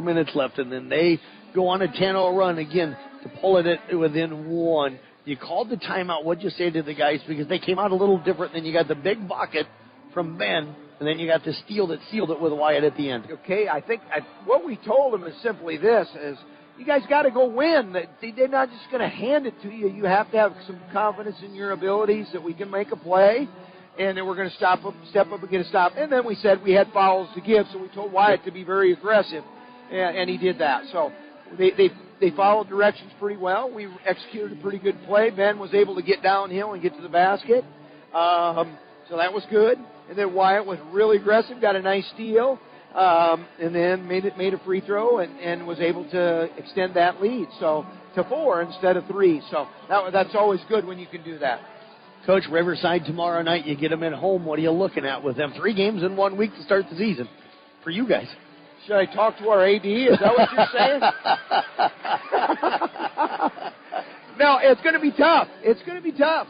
minutes left, and then they go on a 10-0 run again to pull it within one. You called the timeout. What'd you say to the guys? Because they came out a little different. Then you got the big bucket from Ben, and then you got the steal that sealed it with Wyatt at the end. Okay, I think what we told them is simply this, is you guys got to go win. They're not just going to hand it to you. You have to have some confidence in your abilities that we can make a play, and then we're going to step up and get a stop. And then we said we had fouls to give, so we told Wyatt to be very aggressive, and he did that. So they followed directions pretty well. We executed a pretty good play. Ben was able to get downhill and get to the basket, so that was good. And then Wyatt was really aggressive, got a nice steal, and then made a free throw and was able to extend that lead to 4 instead of 3. So that's always good when you can do that. Coach, Riverside tomorrow night, you get them at home. What are you looking at with them? 3 games in 1 week to start the season for you guys. Should I talk to our AD? Is that what you're saying? No, it's going to be tough. It's going to be tough.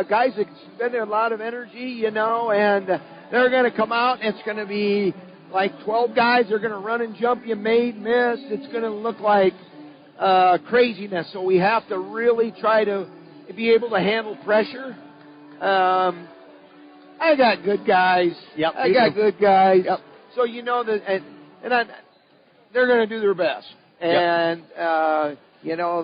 Guys expend a lot of energy, and they're going to come out. It's going to be like 12 guys. They're going to run and jump you, made, miss. It's going to look like craziness. So we have to really try to be able to handle pressure. I got good guys. Yep, I got good guys. Yep. So they're going to do their best. And a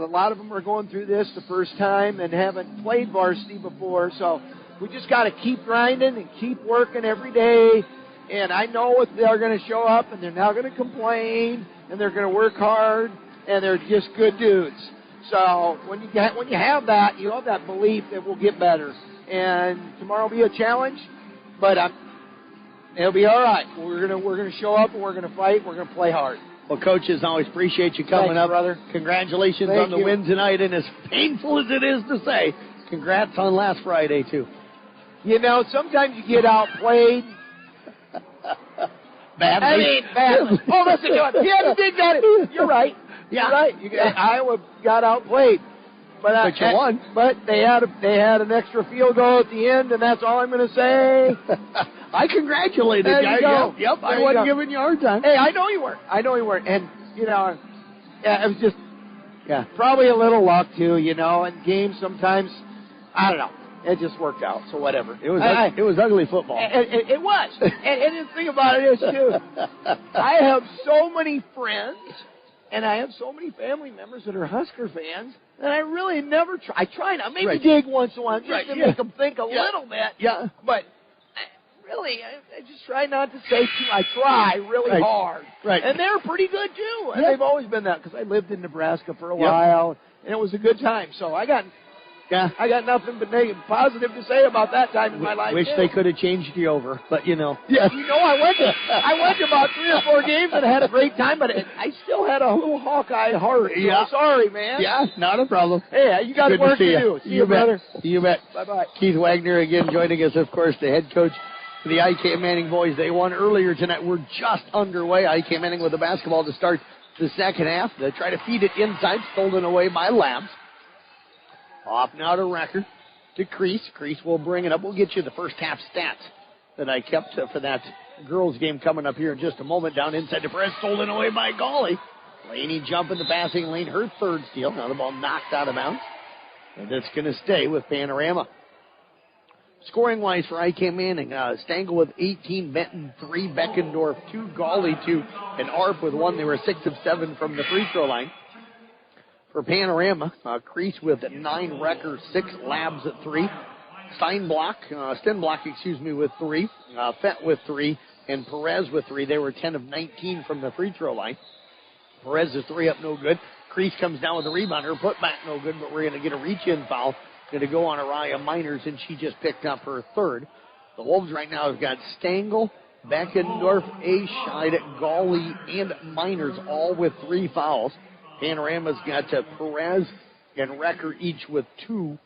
lot of them are going through this the first time and haven't played varsity before. So we just got to keep grinding and keep working every day. And I know they're going to show up, and they're not going to complain, and they're going to work hard, and they're just good dudes. So when you have that, you have that belief that we'll get better. And tomorrow will be a challenge, but it'll be all right. We're gonna show up, and we're gonna fight. We're gonna play hard. Well, coaches, always appreciate you coming Thanks, up, brother. Congratulations on the win tonight, and as painful as it is to say, congrats on last Friday too. Sometimes you get outplayed. Badly. Badly. Oh, listen to it. Yeah, you did that. You're right. Yeah. You're right. Iowa got outplayed. But you won. But they had an extra field goal at the end, and that's all I'm going to say. I congratulated you. There you go. Yep, I wasn't giving you a hard time. Hey, I know you weren't. And, it was just probably a little luck, too, and games sometimes, I don't know. It just worked out, so whatever. It was ugly football. It was. and the thing about it is, too, I have so many friends, and I have so many family members that are Husker fans, and I really never try. I try not. Maybe dig once in a while just to make them think a little bit. Yeah. But I just try not to say too. I try really hard. Right. And they're pretty good, too. And they've always been that because I lived in Nebraska for a while, and it was a good time. So I got nothing but positive to say about that time in my life. Wish they could have changed you over, but Yeah. I went to about 3 or 4 games and had a great time, but I still had a little Hawkeye heart. So Yeah. Sorry, man. Yeah, not a problem. Hey, you got work to do. See you, brother. You bet. Bye-bye. Keith Wagner again joining us, of course, the head coach for the IKM Manning boys. They won earlier tonight. We're just underway. IKM Manning with the basketball to start the second half. They try to feed it inside, stolen away by Labs. Off now to Record, to Crease. Crease will bring it up. We'll get you the first half stats that I kept for that girls game coming up here in just a moment. Down inside to Perez, stolen away by Gawley. Laney jump in the passing lane, her third steal. Now the ball knocked out of bounds. And it's going to stay with Panorama. Scoring-wise for IKM Manning, Stengel with 18, Benton 3, Beckendorf 2, Gawley 2, and Arp with 1. They were 6 of 7 from the free throw line. For Panorama, Crease with 9, Recker 6, Labs at 3, Stenblock, with 3, Fett with 3, and Perez with 3. They were 10 of 19 from the free throw line. Perez is 3 up, no good. Crease comes down with a rebound. Her putback, no good, but we're going to get a reach-in foul. Going to go on Araya Miners, and she just picked up her third. The Wolves right now have got Stengel, Beckendorf, A-Scheid, Gawley, and Miners, all with 3 fouls. Panorama's got Perez and Recker each with 2,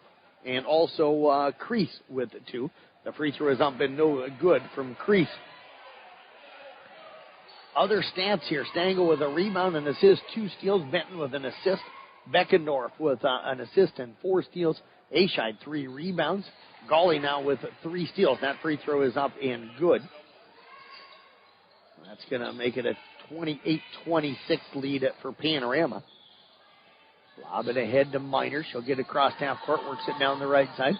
and also Crease with 2. The free throw has not been no good from Crease. Other stats here, Stengel with a rebound, an assist, 2 steals, Benton with an assist, Beckendorf with an assist and 4 steals, A-Scheid 3 rebounds, Gawley now with 3 steals. That free throw is up and good. That's going to make it a 28-26 lead for Panorama. Lob it ahead to Miner. She'll get across half court, works it down the right side,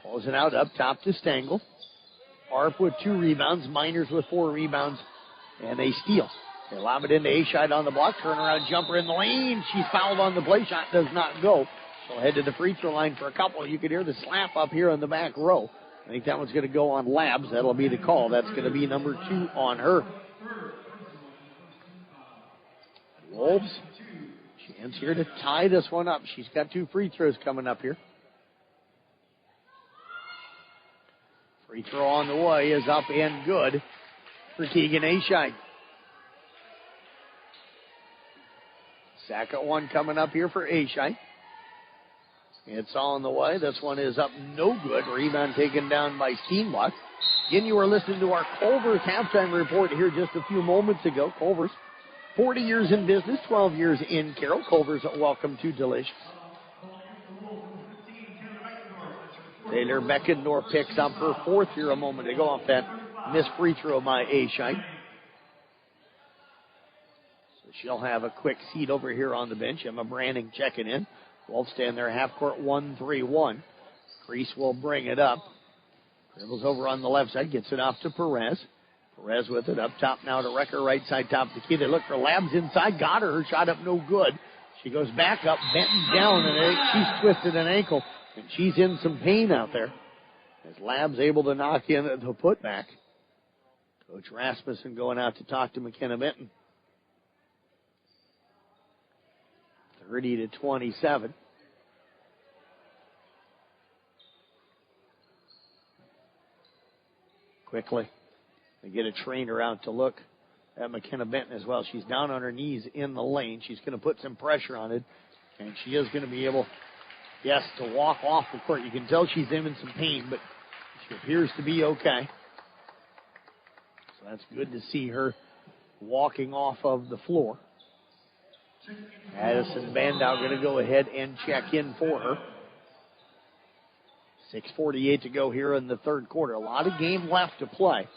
pulls it out up top to Stengel. Arp with 2 rebounds, Miners with 4 rebounds, and a steal. They lob it into A-Scheid on the block, turnaround jumper in the lane. She's fouled on the play, shot does not go. She'll head to the free throw line for a couple. You can hear the slap up here on the back row. I think that one's going to go on Labs. That'll be the call. That's going to be number 2 on her. Wolves, chance here to tie this one up. She's got 2 free throws coming up here. Free throw on the way is up and good for Keegan A-Scheid. Second one coming up here for A-Scheid. It's on the way. This one is up no good. Rebound taken down by Steenblock. Again, you were listening to our Culver's halftime report here just a few moments ago. Culver's 40 years in business, 12 years in Carroll. Culver's welcome to Delicious. Taylor Beckendorf picks up her 4th here a moment ago off that missed free throw by A-Scheid. So she'll have a quick seat over here on the bench. Emma Branning checking in. Wolves stand there half court 1-3-1. Crease will bring it up. Dribbles over on the left side, gets it off to Perez. Perez with it up top now to Recker, right side top of the key. They look for Labs inside, got her. Her shot up no good. She goes back up, Benton down, and she's twisted an ankle, and she's in some pain out there. As Labs able to knock in the putback. Coach Rasmussen going out to talk to McKenna Benton. 30-27. Quickly, they get a trainer out to look at McKenna Benton as well. She's down on her knees in the lane. She's going to put some pressure on it, and she is going to be able, yes, to walk off the court. You can tell she's in some pain, but she appears to be okay. So that's good to see her walking off of the floor. Addison Bandow going to go ahead and check in for her. 6:48 to go here in the third quarter. A lot of game left to play.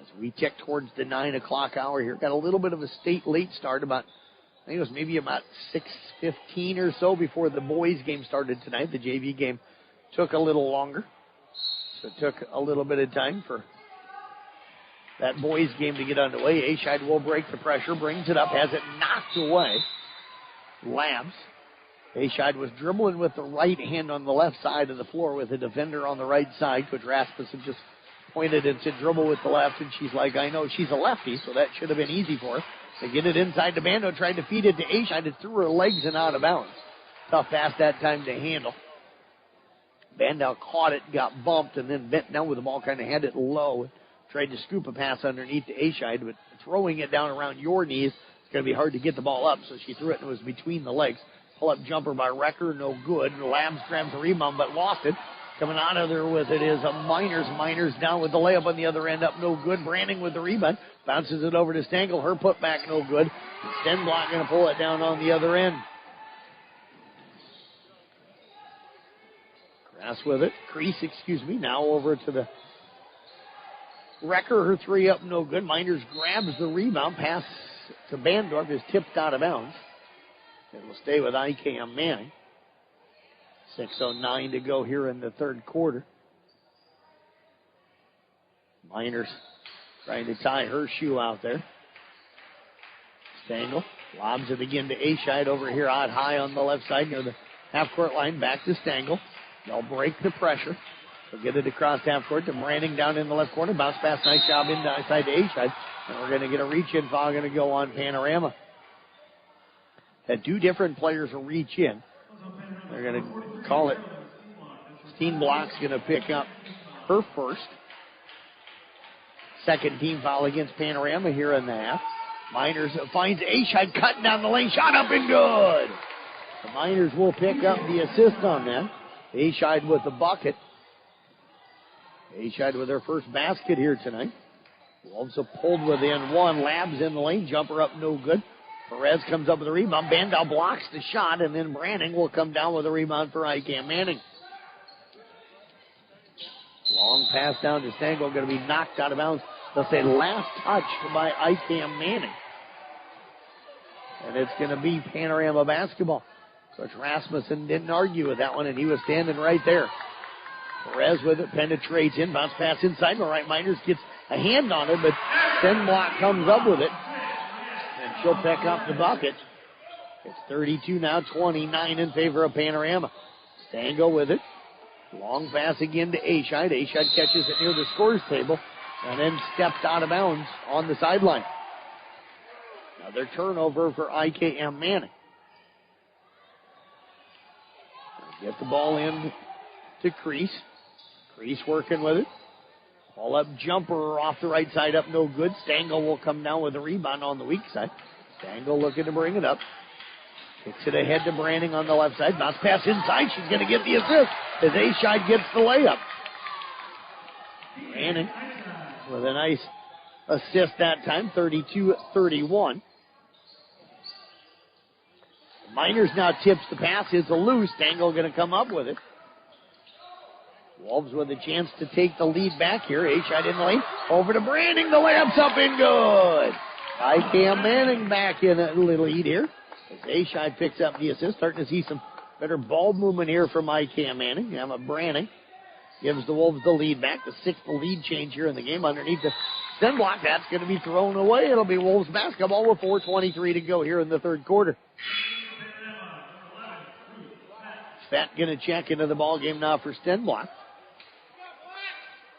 As we tick towards the 9 o'clock hour here. Got a little bit of a state late start. I think it was maybe about 6:15 or so before the boys game started tonight. The JV game took a little longer. So it took a little bit of time for that boys game to get underway. A-Scheid will break the pressure, brings it up, has it knocked away. Labs. A-Scheid was dribbling with the right hand on the left side of the floor with a defender on the right side. Coach Rasmussen just pointed and said dribble with the left, and she's like, I know. She's a lefty, so that should have been easy for her. They get it inside to Bando, tried to feed it to A-Scheid. It threw her legs and out of bounds. Tough pass that time to handle. Bandow caught it, got bumped, and then bent down with the ball, kind of had it low. Tried to scoop a pass underneath to A-Scheid, but throwing it down around your knees, it's going to be hard to get the ball up, so she threw it and it was between the legs. Pull-up jumper by Recker, no good. Labs grabs the rebound, but lost it. Coming out of there with it is a Miners. Miners down with the layup on the other end, up no good. Branding with the rebound. Bounces it over to Stengel. Her putback no good. Stenblock going to pull it down on the other end. Grass with it. Crease, now over to the Wrecker, her three up, no good. Miners grabs the rebound. Pass to Bandorf is tipped out of bounds. It will stay with IKM Manning. 6:09 to go here in the third quarter. Miners trying to tie her shoe out there. Stengel lobs it again to Ashide over here out high on the left side near the half-court line. Back to Stengel. They'll break the pressure. They'll get it across half-court to Branning down in the left corner. Bounce pass, nice job inside to Ashide. And we're going to get a reach-in foul going to go on Panorama. Had two different players reach in. They're going to call it. Steenblock's going to pick up her first. Second team foul against Panorama here in the half. Miners finds Ashide cutting down the lane. Shot up and good. The Miners will pick up the assist on that. Ashide with the bucket. Ashide with her first basket here tonight. Wolves have pulled within one. Labs in the lane. Jumper up no good. Perez comes up with a rebound. Bandau blocks the shot, and then Branning will come down with a rebound for IKM Manning. Long pass down to Stengel, going to be knocked out of bounds. They'll say last touch by IKM Manning. And it's going to be Panorama basketball. Coach Rasmussen didn't argue with that one, and he was standing right there. Perez with it, penetrates in, bounce pass inside. The right Miners gets a hand on it, but Stenblock comes up with it. And she'll pick up the bucket. It's 32 now, 29 in favor of Panorama. Stengel with it. Long pass again to Ashide. Ashide catches it near the scores table and then stepped out of bounds on the sideline. Another turnover for IKM Manning. Get the ball in to Crease. Crease working with it. All up jumper off the right side up, no good. Stengel will come down with a rebound on the weak side. Stengel looking to bring it up. Kicks it ahead to Branning on the left side. Bounce pass inside. She's going to get the assist as Ashide gets the layup. Branning with a nice assist that time, 32-31. Miners now tips the pass. It's a loose. Stengel going to come up with it. Wolves with a chance to take the lead back here. Ashide in the lane. Over to Branning. The layup's up and good. IKM Manning back in the lead here. As Ashide picks up the assist. Starting to see some better ball movement here from IKM Manning. Emma Branning gives the Wolves the lead back. The sixth lead change here in the game underneath the Stenblock. That's going to be thrown away. It'll be Wolves basketball with 4:23 to go here in the third quarter. Fett going to check into the ball game now for Stenblock.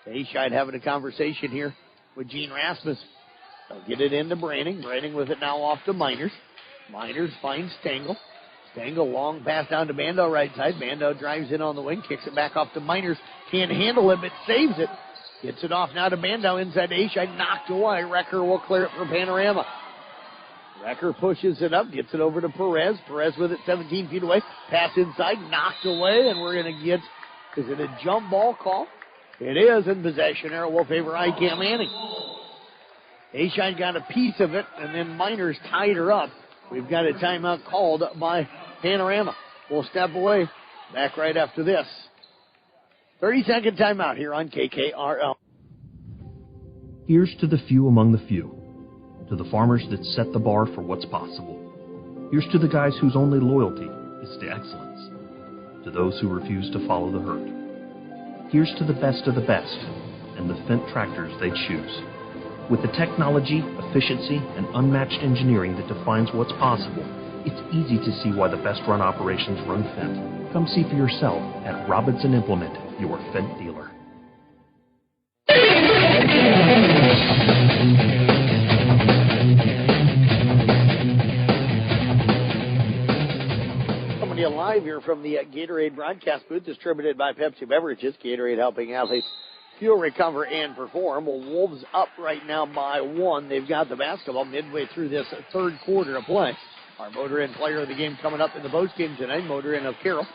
Ashide having a conversation here with Gene Rasmus. They'll get it into Branning. Branning with it now off to Miners. Miners finds Stengel. Stengel long pass down to Bandau right side. Bandau drives in on the wing. Kicks it back off to Miners. Can't handle it, but saves it. Gets it off now to Bandau inside to Ashide. Knocked away. Wrecker will clear it for Panorama. Wrecker pushes it up. Gets it over to Perez. Perez with it 17 feet away. Pass inside. Knocked away. And we're going to get, is it a jump ball call? It is, in possession error will favor IKM Manning. Ashide got a piece of it, and then Miners tied her up. We've got a timeout called by Panorama. We'll step away. Back right after this. 30-second timeout here on KKRL. Here's to the few among the few. To the farmers that set the bar for what's possible. Here's to the guys whose only loyalty is to excellence. To those who refuse to follow the herd. Here's to the best of the best and the Fendt tractors they choose. With the technology, efficiency, and unmatched engineering that defines what's possible, it's easy to see why the best run operations run Fendt. Come see for yourself at Robinson Implement, your Fendt dealer. Live here from the Gatorade broadcast booth, distributed by Pepsi Beverages. Gatorade helping athletes fuel, recover, and perform. Well, Wolves up right now by 1. They've got the basketball midway through this third quarter of play. Our Motor Inn player of the game coming up in the post game tonight, Motor Inn of Carroll.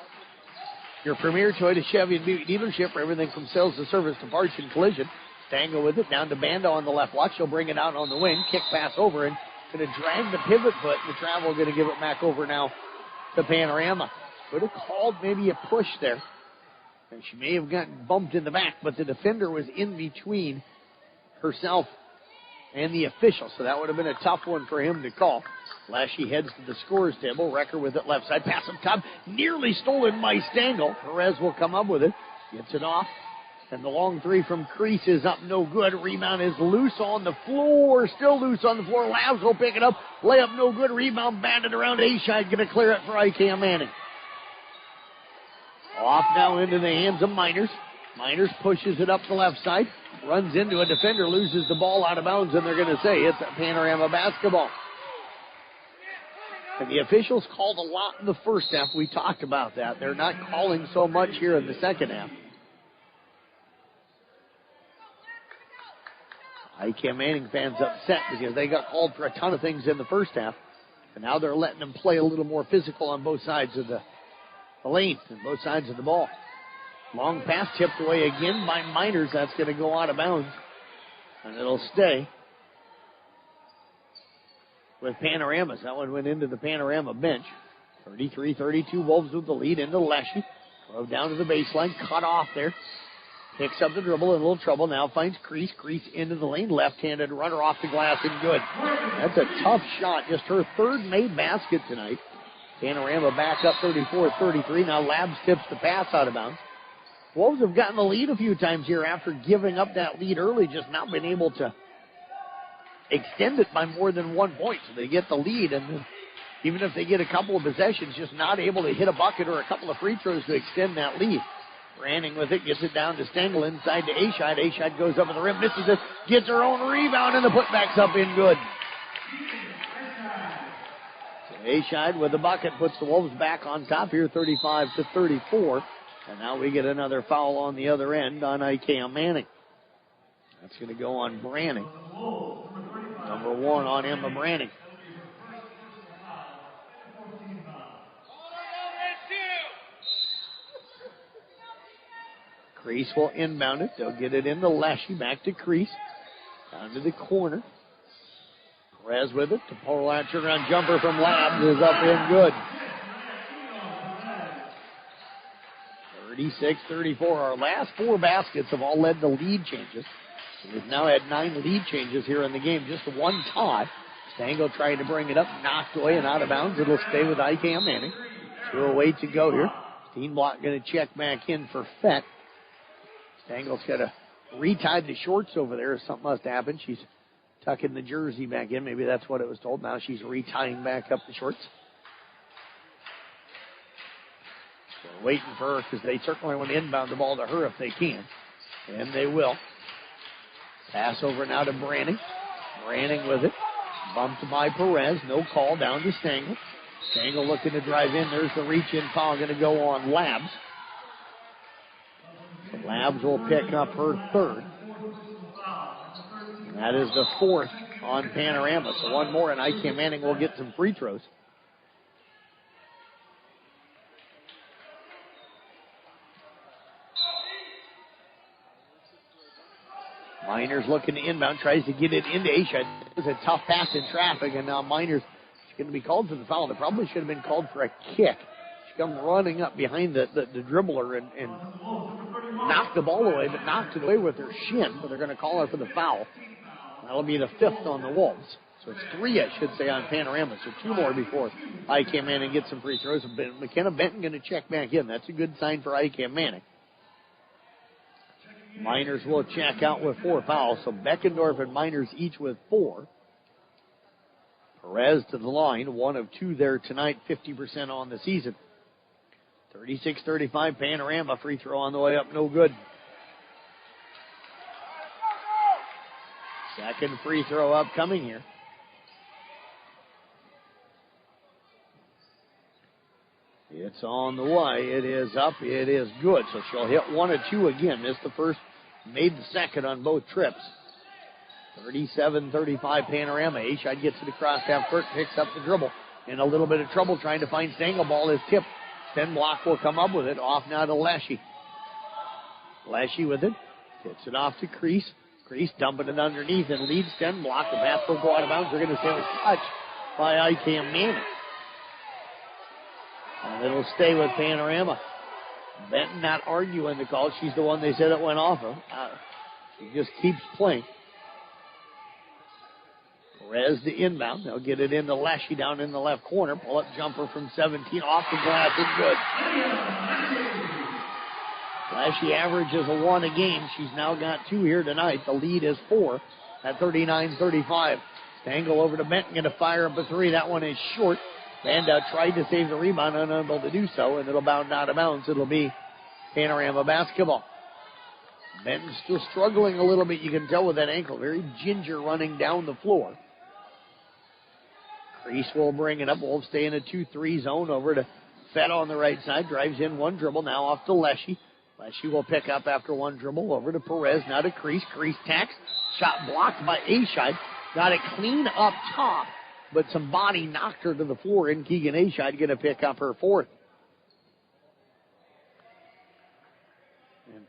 Your premier Toyota Chevy and Buick dealership for everything from sales to service to parts and collision. Stengel with it down to Banda on the left watch. She'll bring it out on the wing. Kick pass over and going to drag the pivot foot. And the travel going to give it back over now to Panorama. Could have called maybe a push there. And she may have gotten bumped in the back, but the defender was in between herself and the official, so that would have been a tough one for him to call. Lashy heads to the scores table. Recker with it left side. Pass up top. Nearly stolen by Stengel. Perez will come up with it. Gets it off. And the long three from Crease is up no good. Rebound is loose on the floor. Still loose on the floor. Labs will pick it up. Layup no good. Rebound banded around. Ashide going to clear it for IKM Manning. Off now into the hands of Miners. Miners pushes it up the left side. Runs into a defender. Loses the ball out of bounds, and they're going to say it's a Panorama basketball. And the officials called a lot in the first half. We talked about that. They're not calling so much here in the second half. IKM Manning fans upset because they got called for a ton of things in the first half. And now they're letting them play a little more physical on both sides of the lane and both sides of the ball. Long pass tipped away again by Miners. That's going to go out of bounds. And it'll stay with Panoramas. That one went into the Panorama bench. 33-32, Wolves with the lead into Leshy. Drove down to the baseline, cut off there. Picks up the dribble, in a little trouble. Now finds Crease. Crease into the lane. Left-handed runner off the glass and good. That's a tough shot. Just her third made basket tonight. Panorama back up 34-33. Now Labs tips the pass out of bounds. Wolves have gotten the lead a few times here after giving up that lead early, just not been able to extend it by more than 1 point. So they get the lead, and then even if they get a couple of possessions, just not able to hit a bucket or a couple of free throws to extend that lead. Branning with it, gets it down to Stengel, inside to Ashide. Ashide goes up to the rim, misses it, gets her own rebound, and the putback's up in good. So Ashide with the bucket puts the Wolves back on top here, 35-34. And now we get another foul on the other end on IKM Manning. That's going to go on Branning. Number 1 on Emma Branning. Crease will inbound it. They'll get it into Leshy. Back to Crease. Down to the corner. Perez with it. To pull out turnaround jumper from Labs is up in good. 36-34. Our last 4 baskets have all led to lead changes. We've now had 9 lead changes here in the game. Just 1 tie. Stengel trying to bring it up. Knocked away and out of bounds. It'll stay with IKM Manning. 2:08 to go here. Steenblock going to check back in for Fett. Stengel's got to retie the shorts over there. Something must happen. She's tucking the jersey back in. Maybe that's what it was told. Now she's retying back up the shorts. So waiting for her because they certainly want to inbound the ball to her if they can. And they will. Pass over now to Branning. Branning with it. Bumped by Perez. No call. Down to Stengel. Stengel looking to drive in. There's the reach-in foul going to go on Labs. So Labs will pick up her 3rd. And that is the 4th on Panorama. So 1 more, and IKM Manning will get some free throws. Miners looking to inbound, tries to get it into Asia. It was a tough pass in traffic, and now Miners is going to be called for the foul. It probably should have been called for a kick. She come running up behind the dribbler and knocked the ball away, but knocked it away with her shin. But they're going to call her for the foul. That'll be the 5th on the Wolves. So it's 3, I should say, on Panorama. So 2 more before IKM Manning gets some free throws. McKenna Benton going to check back in. That's a good sign for IKM Manning. Miners will check out with 4 fouls. So Beckendorf and Miners each with 4. Perez to the line. 1 of 2 there tonight. 50% on the season. 36-35 Panorama. Free throw on the way up. No good. Second free throw upcoming here. It's on the way. It is up. It is good. So she'll hit 1 of 2 again. Missed the first, made the second on both trips. 37-35 Panorama. Ashide gets it across half court, picks up the dribble. In a little bit of trouble trying to find Stengel. Ball is tipped. Stenblock will come up with it. Off now to Leshy. Leshy with it. Gets it off to Crease. Crease dumping it underneath and leads Stenblock. The pass will go out of bounds. They're going to say it was touched by IKM Manning. And it'll stay with Panorama. Benton not arguing the call. She's the one they said it went off of. She just keeps playing. Perez the inbound. They'll get it into Leshy down in the left corner. Pull-up jumper from 17 off the glass. It's good. Leshy averages a 1 a game. She's now got 2 here tonight. The lead is 4 at 39-35. Stangle over to Benton, going to fire up a 3. That one is short. Banda tried to save the rebound, unable to do so, and it'll bound out of bounds. It'll be Panorama basketball. Benton's still struggling a little bit, you can tell, with that ankle. Very ginger running down the floor. Crease will bring it up. Wolves stay in a 2-3 zone. Over to Fett on the right side. Drives in 1 dribble. Now off to Leshy. Leshy will pick up after 1 dribble. Over to Perez. Now to Crease. Crease tacks. Shot blocked by Ashide. Got it clean up top, but some body knocked her to the floor. And Keegan Ashide going to pick up her 4th. And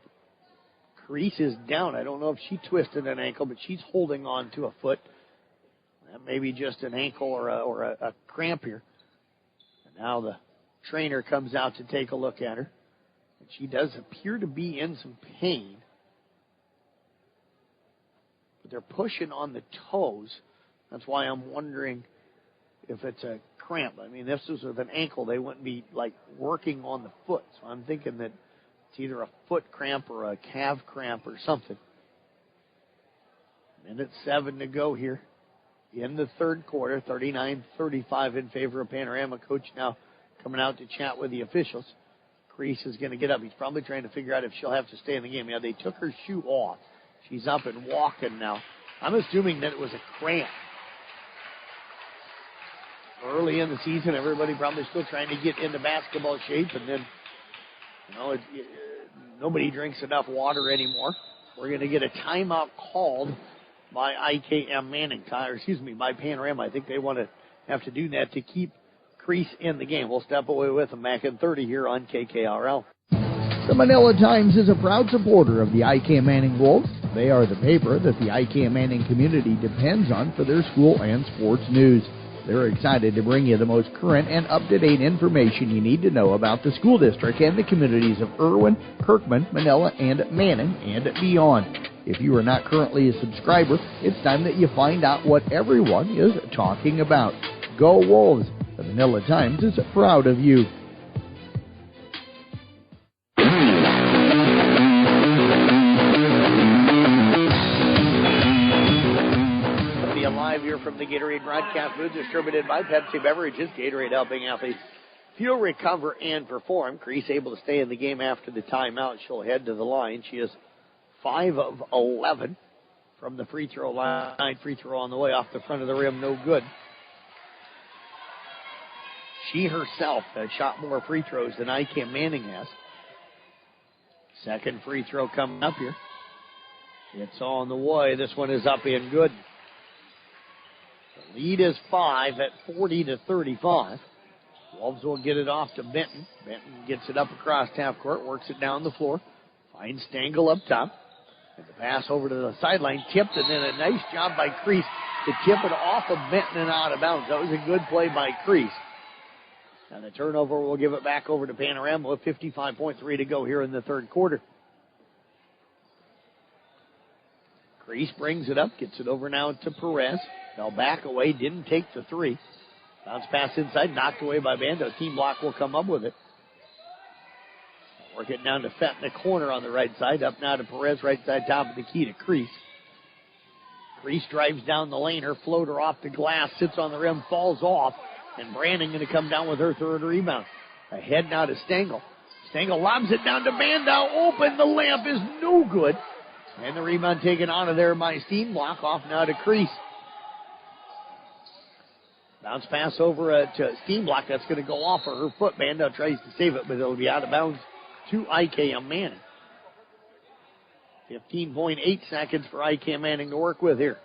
Crease is down. I don't know if she twisted an ankle, but she's holding on to a foot. That may be just an ankle or a cramp here. And now the trainer comes out to take a look at her. And she does appear to be in some pain. But they're pushing on the toes. That's why I'm wondering if it's a cramp. I mean, if this was with an ankle, they wouldn't be, like, working on the foot. So I'm thinking that it's either a foot cramp or a calf cramp or something. 1:07 to go here in the third quarter. 39-35 in favor of Panorama. Coach now coming out to chat with the officials. Crease is going to get up. He's probably trying to figure out if she'll have to stay in the game. Yeah, they took her shoe off. She's up and walking now. I'm assuming that it was a cramp. Early in the season, everybody probably still trying to get into basketball shape, and then, nobody drinks enough water anymore. We're going to get a timeout called by IKM Manning, by Panorama. I think they want to have to do that to keep Crease in the game. We'll step away with them back in 30 here on KKRL. The Manila Times is a proud supporter of the IKM Manning Wolves. They are the paper that the IKM Manning community depends on for their school and sports news. They're excited to bring you the most current and up-to-date information you need to know about the school district and the communities of Irwin, Kirkman, Manila, and Manning, and beyond. If you are not currently a subscriber, it's time that you find out what everyone is talking about. Go Wolves! The Manila Times is proud of you. Live here from the Gatorade broadcast booth, distributed by Pepsi Beverages. Gatorade helping athletes feel, recover, and perform. Crease able to stay in the game after the timeout. She'll head to the line. She is 5 of 11 from the free throw line. Free throw on the way off the front of the rim, no good. She herself has shot more free throws than IKM Manning has. Second free throw coming up here. It's on the way. This one is up and good. The lead is 5 at 40-35. Wolves will get it off to Benton. Benton gets it up across half court, works it down the floor, finds Stangle up top. And the pass over to the sideline, tipped, and then a nice job by Crease to tip it off of Benton and out of bounds. That was a good play by Crease. And the turnover will give it back over to Panorama with 55.3 to go here in the third quarter. Crease brings it up, gets it over now to Perez. Fell back away, didn't take the 3. Bounce pass inside, knocked away by Bando. Team block will come up with it. Work it down to Fett in the corner on the right side. Up now to Perez, right side top of the key to Crease. Crease drives down the lane. Her floater off the glass, sits on the rim, falls off. And Brandon going to come down with her third rebound. Ahead now to Stengel. Stengel lobs it down to Bandow. Open. The layup is no good. And the rebound taken out of there by Steam. Block off now to Crease. Bounce pass over to Steam Block. That's going to go off of her foot. Bandow tries to save it, but it'll be out of bounds to IKM Manning. 15.8 seconds for IKM Manning to work with here.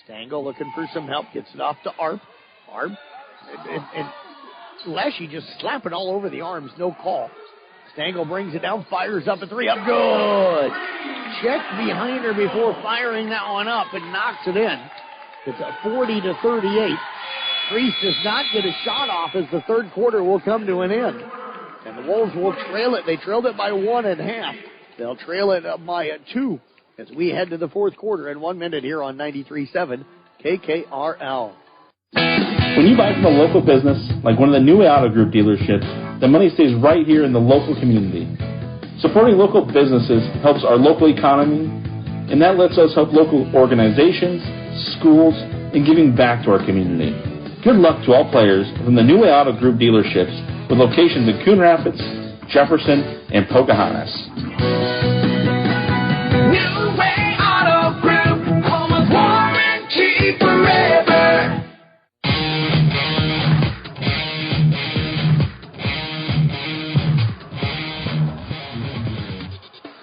Stangle looking for some help. Gets it off to Arp. Arp. And Leshy just slapping all over the arms. No call. Stangle brings it down. Fires up a 3. Up good. Checked behind her before firing that one up and knocks it in. It's a 40-38. Crease does not get a shot off as the third quarter will come to an end. And the Wolves will trail it. They trailed it by 1.5. They'll trail it up by 2 as we head to the fourth quarter in 1 minute here on 93.7 KKRL. When you buy from a local business, like one of the new Auto Group dealerships, the money stays right here in the local community. Supporting local businesses helps our local economy, and that lets us help local organizations, schools, and giving back to our community. Good luck to all players from the New Way Auto Group dealerships with locations in Coon Rapids, Jefferson, and Pocahontas. New Way Auto Group, home of warranty forever.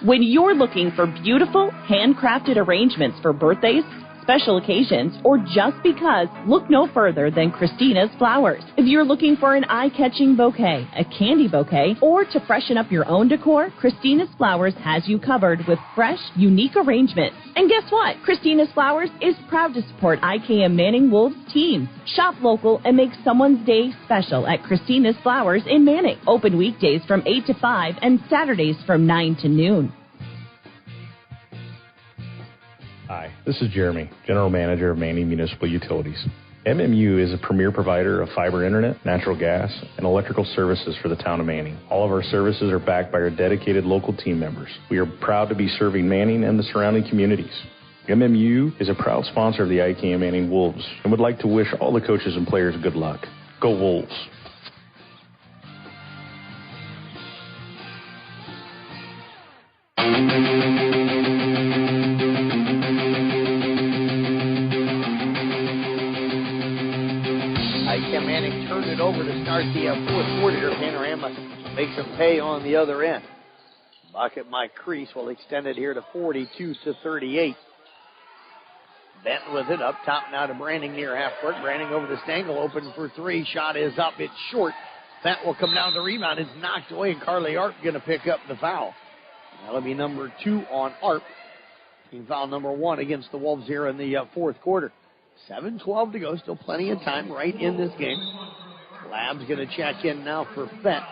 When you're looking for beautiful, handcrafted arrangements for birthdays, special occasions, or just because, look no further than Christina's Flowers. If you're looking for an eye-catching bouquet, a candy bouquet, or to freshen up your own decor, Christina's Flowers has you covered with fresh, unique arrangements. And guess what? Christina's Flowers is proud to support IKM Manning Wolves teams. Shop local and make someone's day special at Christina's Flowers in Manning. Open weekdays from 8 to 5 and Saturdays from 9 to noon. Hi, this is Jeremy, General Manager of Manning Municipal Utilities. MMU is a premier provider of fiber internet, natural gas, and electrical services for the town of Manning. All of our services are backed by our dedicated local team members. We are proud to be serving Manning and the surrounding communities. MMU is a proud sponsor of the IKM Manning Wolves and would like to wish all the coaches and players good luck. Go Wolves! IKM Manning turned it over to start the fourth quarter here. Panorama makes them pay on the other end. Bucket Mike Crease will extend it here to 42-38. Benton with it up top now to Branding near half court. Branding over to Stengel, open for three. Shot is up, it's short. Benton will come down the rebound. It's knocked away, and Carly Arp going to pick up the foul. That'll be number 2 on Arp. Team foul number 1 against the Wolves here in the fourth quarter. 7:12 to go, still plenty of time right in this game. Lab's going to check in now for Fett.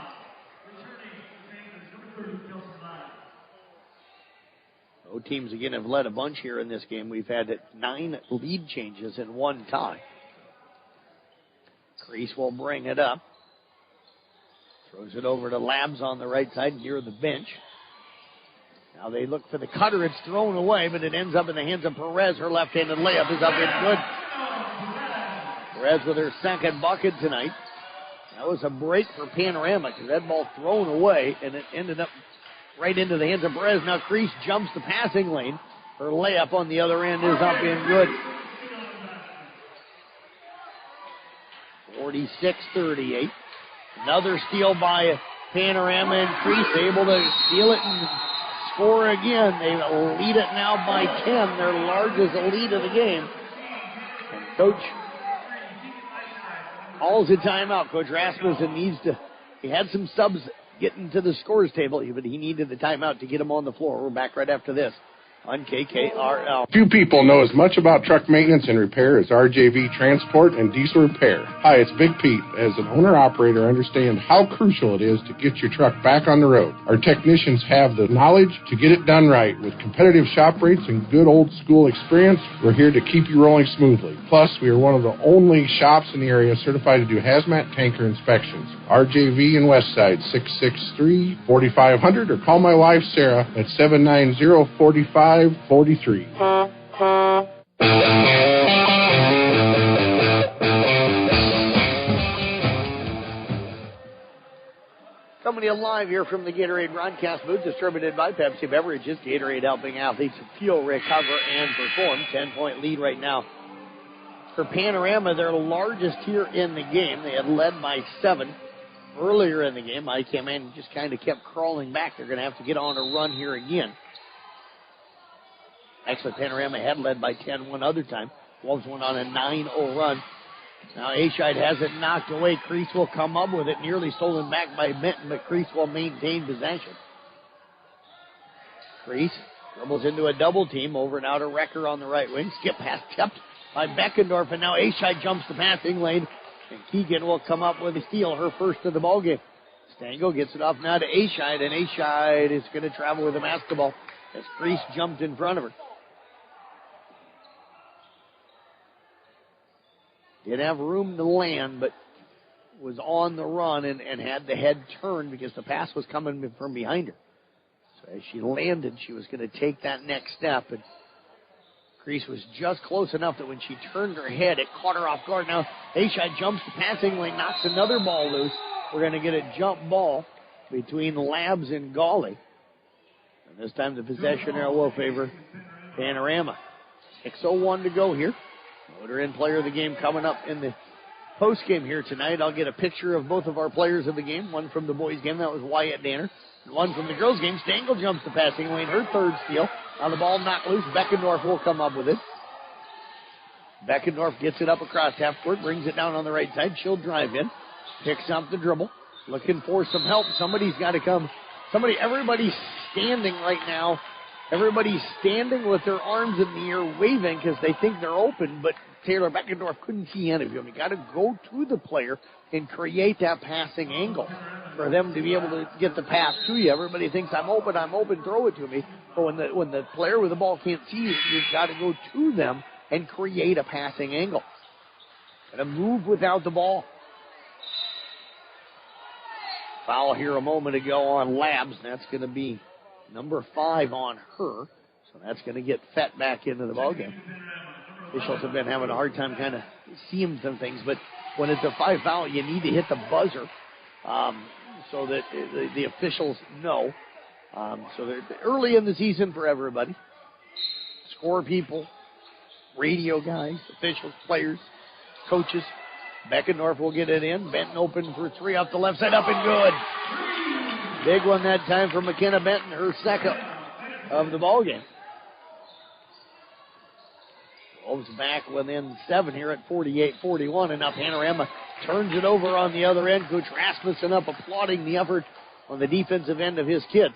Both teams again have led a bunch here in this game. We've had 9 lead changes in one tie. Crease will bring it up. Throws it over to Labs on the right side near the bench. Now they look for the cutter. It's thrown away, but it ends up in the hands of Perez. Her left-handed layup is up and good. Perez with her second bucket tonight. That was a break for Panorama because that ball thrown away, and it ended up right into the hands of Perez. Now Crease jumps the passing lane. Her layup on the other end is up and good. 46-38. Another steal by Panorama, and Crease able to steal it and score again. They lead it now by 10, their largest lead of the game. And Coach calls a timeout. Coach Rasmussen needs to, he had some subs getting to the scores table, but he needed the timeout to get them on the floor. We're back right after this on KKRL. Few people know as much about truck maintenance and repair as RJV Transport and Diesel Repair. Hi, it's Big Pete. As an owner-operator, I understand how crucial it is to get your truck back on the road. Our technicians have the knowledge to get it done right. With competitive shop rates and good old-school experience, we're here to keep you rolling smoothly. Plus, we are one of the only shops in the area certified to do hazmat tanker inspections. RJV in Westside, 663-4500, or call my wife, Sarah, at 790-4543. Coming in live here from the Gatorade broadcast booth, distributed by Pepsi Beverages. Gatorade helping athletes feel, recover, and perform. 10-point lead right now for Panorama, their largest here in the game. They had led by 7 earlier in the game. IKM Manning just kind of kept crawling back. They're going to have to get on a run here again. Actually, Panorama had led by 10 one other time. Wolves went on a 9-0 run. Now Ashide has it knocked away. Crease will come up with it. Nearly stolen back by Benton, but Crease will maintain possession. Crease dribbles into a double team. Over now to Recker on the right wing. Skip pass tipped by Beckendorf, and now Ashide jumps the passing lane. And Keegan will come up with a steal, her first of the ballgame. Stengel gets it off now to Ashide, and Ashide is going to travel with the basketball. as Crease jumped in front of her. Didn't have room to land, but was on the run and had the head turned because the pass was coming from behind her. So as she landed, she was going to take that next step, and Crease was just close enough that when she turned her head, it caught her off guard. Now, A-Shot jumps the passing lane, knocks another ball loose. We're going to get a jump ball between Labs and Gawley. And this time the possession arrow will favor Panorama. 6:01 to go here. Motor in player of the game coming up in the post game here tonight. I'll get a picture of both of our players of the game. One from the boys game, that was Wyatt Danner. And one from the girls game, Stengel jumps the passing lane, her third steal. Now the ball knocked loose. Beckendorf will come up with it. Beckendorf gets it up across half court, brings it down on the right side. She'll drive in, picks up the dribble, looking for some help. Somebody's got to come. Everybody's standing right now. Everybody's standing with their arms in the air waving because they think they're open, but Taylor Beckendorf couldn't see any of them. You got to go to the player and create that passing angle for them to be able to get the pass to you. Everybody thinks I'm open, throw it to me. But when the player with the ball can't see you, you've got to go to them and create a passing angle. Got to move without the ball. Foul here a moment ago on Labs. That's going to be number 5 on her. So that's going to get Fett back into the ballgame. Officials have been having a hard time kind of seeing some things, but when it's a 5 foul, you need to hit the buzzer so that the officials know. So they're early in the season for everybody. Score people, radio guys, officials, players, coaches. Beckendorf will get it in. Benton open for 3 off the left side, up and good. Big one that time for McKenna Benton, her second of the ballgame. Wolves back within 7 here at 48-41, and now Panorama turns it over on the other end. Coach Rasmussen up applauding the effort on the defensive end of his kids.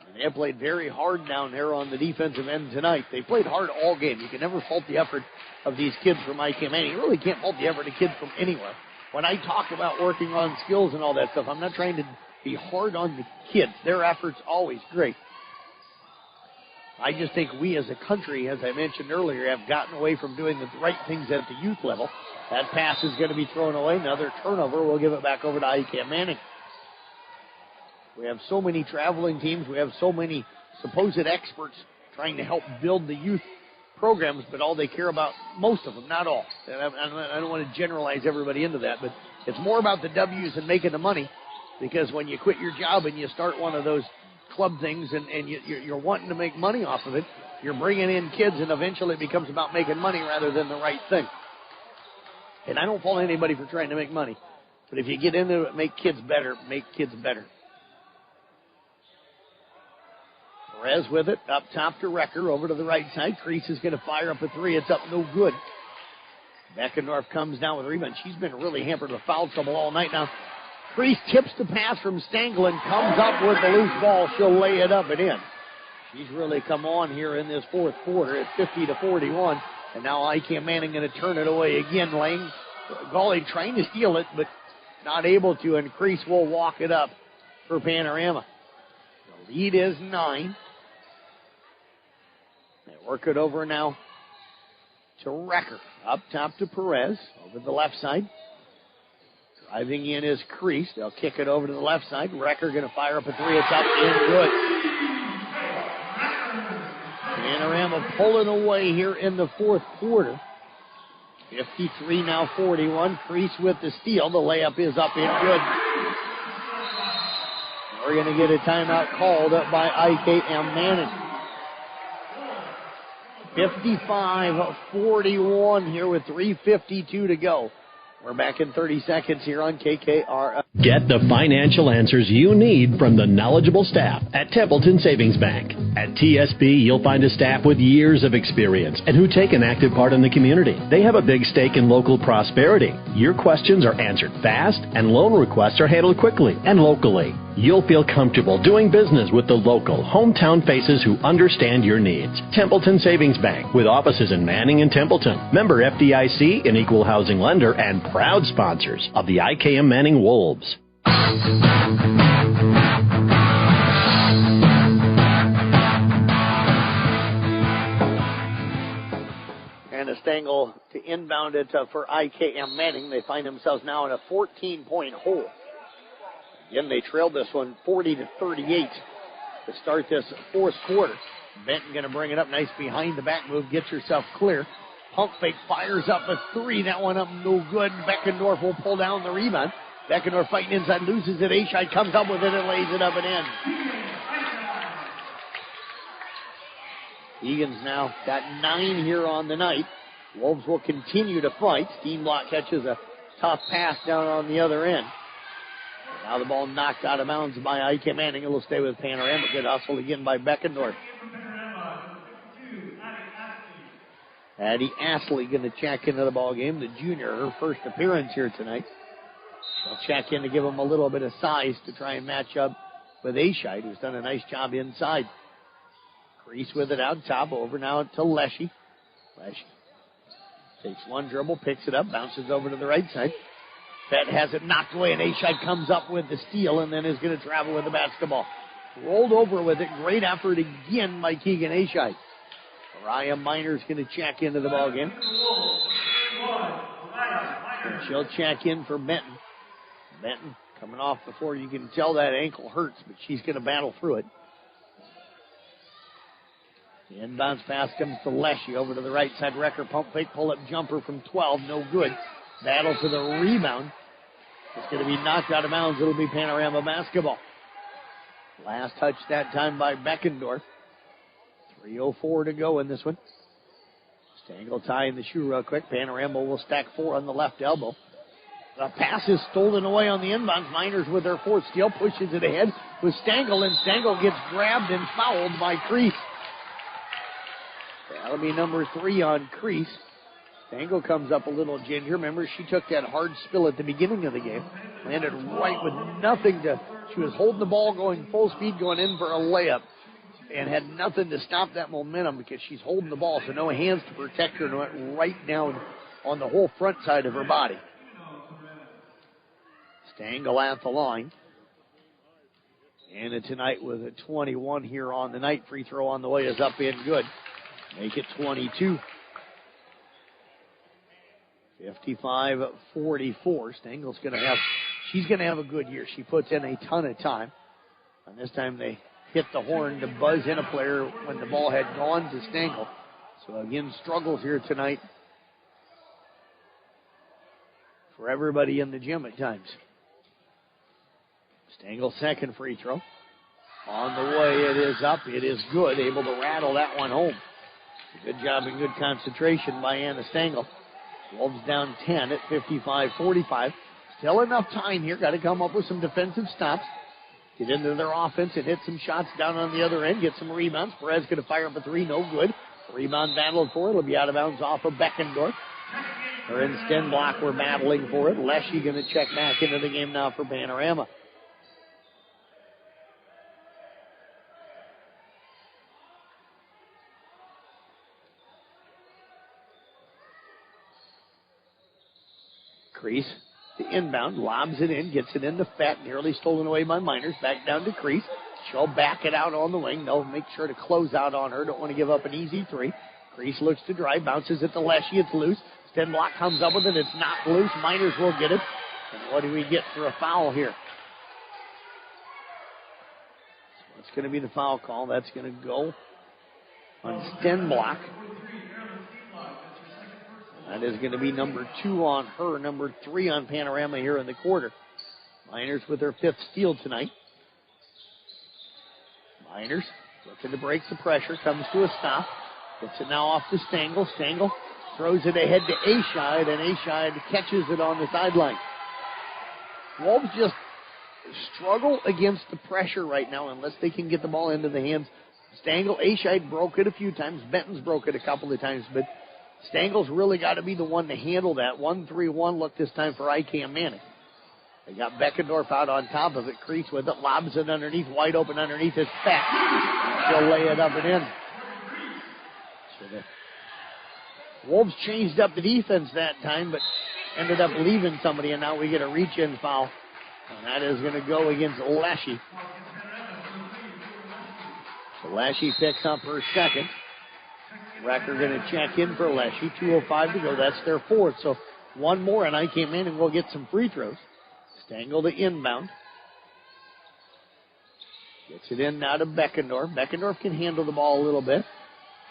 And they have played very hard down there on the defensive end tonight. They played hard all game. You can never fault the effort of these kids from IKM. You really can't fault the effort of kids from anywhere. When I talk about working on skills and all that stuff, I'm not trying to be hard on the kids. Their effort's always great. I just think we as a country, as I mentioned earlier, have gotten away from doing the right things at the youth level. That pass is going to be thrown away. Another turnover. We'll give it back over to IKM Manning. We have so many traveling teams. We have so many supposed experts trying to help build the youth programs, but all they care about, most of them, not all. And I don't want to generalize everybody into that, but it's more about the W's and making the money, because when you quit your job and you start one of those club things and you're wanting to make money off of it, you're bringing in kids, and eventually it becomes about making money rather than the right thing. And I don't fault anybody for trying to make money, but if you get into it, make kids better. Perez with it, up top to Recker, over to the right side. Crease is going to fire up a 3. It's up, no good. Beckendorf comes down with a rebound. She's been really hampered with foul trouble all night now. Crease tips the pass from Stengel and comes up with the loose ball. She'll lay it up and in. She's really come on here in this fourth quarter at 50-41. And now IKM Manning going to turn it away again. Gawley trying to steal it, but not able to. And Crease will walk it up for Panorama. The lead is 9. They work it over now to Recker. Up top to Perez. Over the left side. Driving in is Crease. They'll kick it over to the left side. Recker going to fire up a 3. It's up and good. Panorama pulling away here in the fourth quarter. 53 now 41. Crease with the steal. The layup is up and good. We're going to get a timeout called up by IKM Manning. 55-41 here with 3:52 to go. We're back in 30 seconds here on KKR. Get the financial answers you need from the knowledgeable staff at Templeton Savings Bank. At TSB, you'll find a staff with years of experience and who take an active part in the community. They have a big stake in local prosperity. Your questions are answered fast, and loan requests are handled quickly and locally. You'll feel comfortable doing business with the local, hometown faces who understand your needs. Templeton Savings Bank, with offices in Manning and Templeton. Member FDIC, an equal housing lender, and proud sponsors of the IKM Manning Wolves. And a Stengel to inbound it for IKM Manning. They find themselves now in a 14-point hole. Again, they trailed this one 40-38 to start this fourth quarter. Benton going to bring it up. Nice behind the back move. Gets herself clear. Pump fake fires up a three. That one up no good. Beckendorf will pull down the rebound. Beckendorf fighting inside, loses it. Ashide comes up with it and lays it up and in. Egan's now got 9 here on the night. Wolves will continue to fight. Steenblock catches a tough pass down on the other end. Now the ball knocked out of bounds by Ike Manning. It will stay with Panorama. Good hustle again by Beckendorf. Addie Astley going to check into the ball game. The junior, her first appearance here tonight. She'll check in to give him a little bit of size to try and match up with Ashide, who's done a nice job inside. Crease with it out top. Over now to Leshy. Leshy takes one dribble, picks it up, bounces over to the right side. Fett has it knocked away, and Ashide comes up with the steal and then is going to travel with the basketball. Rolled over with it. Great effort again by Keegan Ashide. Mariah Minor's going to check into the ball game. And she'll check in for Benton. Benton coming off the floor. You can tell that ankle hurts, but she's going to battle through it. The inbounds pass comes to Leshy over to the right side. Wrecker pump fake pull up jumper from 12. No good. Battle for the rebound. It's going to be knocked out of bounds. It'll be Panorama basketball. Last touch that time by Beckendorf. 3:04 to go in this one. Stengel tying the shoe real quick. Panorama will stack 4 on the left elbow. The pass is stolen away on the inbounds. Miners with their fourth steal pushes it ahead with Stengel, and Stengel gets grabbed and fouled by Crease. That'll be number 3 on Crease. Stengel comes up a little ginger. Remember, she took that hard spill at the beginning of the game. Landed right with nothing to... She was holding the ball going full speed going in for a layup and had nothing to stop that momentum because she's holding the ball, so no hands to protect her, and went right down on the whole front side of her body. Stengel at the line. And tonight with a 21 here on the night. Free throw on the way is up in good. Make it 22. 55-44. Stengel's going to have, she's going to have a good year. She puts in a ton of time. And this time they hit the horn to buzz in a player when the ball had gone to Stengel. So again, struggles here tonight for everybody in the gym at times. Stengel's second free throw. On the way, it is up. It is good. Able to rattle that one home. Good job and good concentration by Anna Stengel. Wolves down 10 at 55-45. Still enough time here. Got to come up with some defensive stops. Get into their offense and hit some shots down on the other end. Get some rebounds. Perez going to fire up a 3. No good. Rebound battled for it. It'll be out of bounds off of Beckendorf. Her and Stenblock were battling for it. Leshy going to check back into the game now for Panorama. Crease, the inbound, lobs it in, gets it into Fett, nearly stolen away by Miners. Back down to Crease. She'll back it out on the wing. They'll make sure to close out on her. Don't want to give up an easy 3. Crease looks to drive, bounces it to Leshy. It's loose. Stenblock comes up with it. It's not loose. Miners will get it. And what do we get for a foul here? So what's going to be the foul call? That's going to go on Stenblock. That is going to be number 2 on her, number 3 on Panorama here in the quarter. Miners with their 5th steal tonight. Miners looking to break the pressure, comes to a stop. Gets it now off to Stengel. Stengel throws it ahead to Ashide, and Ashide catches it on the sideline. Wolves just struggle against the pressure right now unless they can get the ball into the hands. Stengel, Ashide broke it a few times. Benton's broke it a couple of times, but Stengel's really got to be the one to handle that. 1-3-1 look this time for IKM Manning. They got Beckendorf out on top of it. Crease with it, lobs it underneath, wide open underneath his Fett. She'll lay it up and in. So the Wolves changed up the defense that time, but ended up leaving somebody, and now we get a reach-in foul. And that is going to go against Leshy. So Leshy picks up her second. Wrecker going to check in for Leshy. 2:05 to go. That's their fourth. So one more, and IKM Manning will get some free throws. Stengel to inbound. Gets it in now to Beckendorf. Beckendorf can handle the ball a little bit.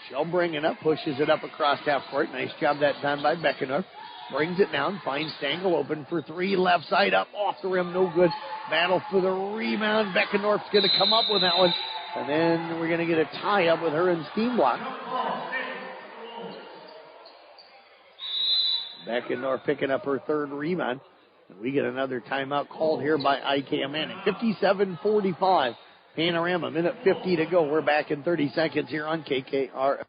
She'll bring it up, pushes it up across half court. Nice job that time by Beckendorf. Brings it down, finds Stengel open for three. Left side up, off the rim, no good. Battle for the rebound. Beckendorf's going to come up with that one. And then we're going to get a tie up with her in steam block. Beckendorf picking up her third rebound. And we get another timeout called here by IKM Manning. 57-45. Panorama, minute 50 to go. We're back in 30 seconds here on KKR.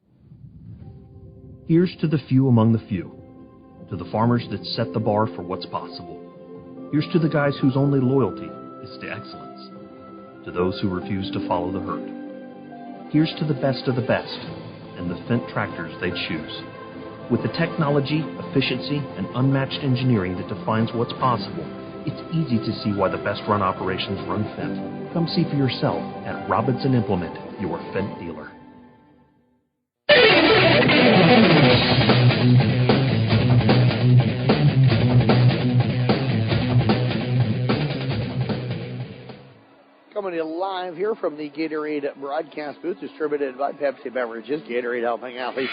Here's to the few among the few, to the farmers that set the bar for what's possible. Here's to the guys whose only loyalty is to excellence, to those who refuse to follow the herd. Here's to the best of the best and the Fendt tractors they'd choose. With the technology, efficiency, and unmatched engineering that defines what's possible, it's easy to see why the best-run operations run Fendt. Come see for yourself at Robinson Implement, your Fendt dealer. Coming in live here from the Gatorade broadcast booth, distributed by Pepsi Beverages. Gatorade helping athletes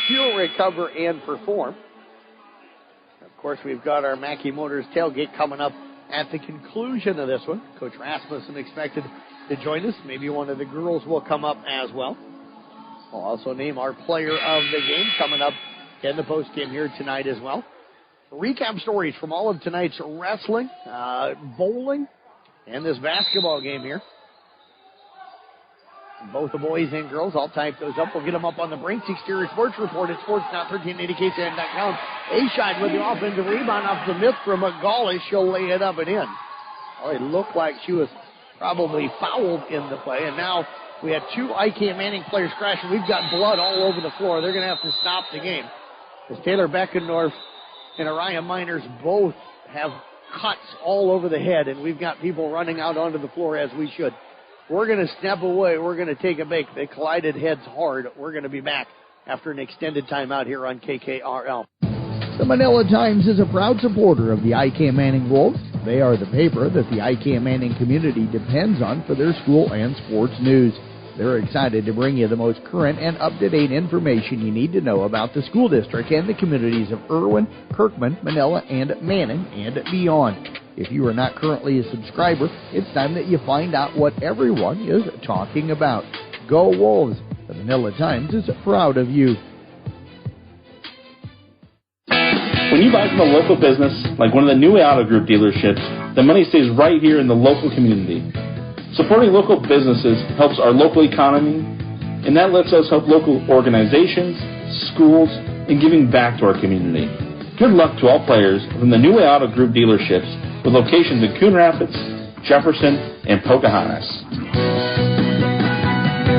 fuel, recover, and perform. Of course, we've got our Mackey Motors tailgate coming up at the conclusion of this one. Coach Rasmussen expected to join us. Maybe one of the girls will come up as well. We'll also name our player of the game coming up in the postgame here tonight as well. Recap stories from all of tonight's wrestling, bowling, and this basketball game here. Both the boys and girls, I'll type those up. We'll get them up on the Brinks Exterior Sports Report at sports.1380KCN.com. A-Shide with the offensive rebound off the miss from McGaulish. She'll lay it up and in. Well, it looked like she was probably fouled in the play, and now we had two IKM Manning players crashing. We've got blood all over the floor. They're going to have to stop the game. As Taylor Beckendorf and Araya Miners both have cuts all over the head, and we've got people running out onto the floor as we should. We're going to step away. We're going to take a break. They collided heads hard. We're going to be back after an extended timeout here on KKRL. The Manila Times is a proud supporter of the IKM Manning Wolves. They are the paper that the IKM Manning community depends on for their school and sports news. They're excited to bring you the most current and up-to-date information you need to know about the school district and the communities of Irwin, Kirkman, Manila, and Manning, and beyond. If you are not currently a subscriber, it's time that you find out what everyone is talking about. Go Wolves! The Manila Times is proud of you. When you buy from a local business, like one of the new Auto Group dealerships, the money stays right here in the local community. Supporting local businesses helps our local economy, and that lets us help local organizations, schools, and giving back to our community. Good luck to all players from the New Way Auto Group dealerships with locations in Coon Rapids, Jefferson, and Pocahontas.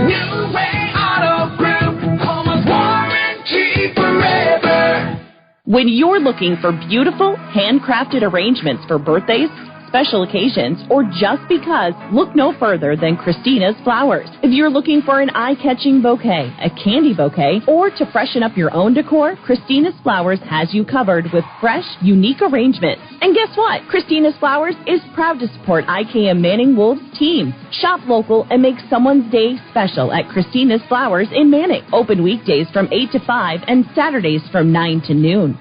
New Way Auto Group, home of warranty forever. When you're looking for beautiful, handcrafted arrangements for birthdays, special occasions, or just because, look no further than Christina's Flowers. If you're looking for an eye-catching bouquet, a candy bouquet, or to freshen up your own decor, Christina's Flowers has you covered with fresh, unique arrangements. And guess what? Christina's Flowers is proud to support IKM Manning Wolves teams. Shop local and make someone's day special at Christina's Flowers in Manning. Open weekdays from 8 to 5 and Saturdays from 9 to noon.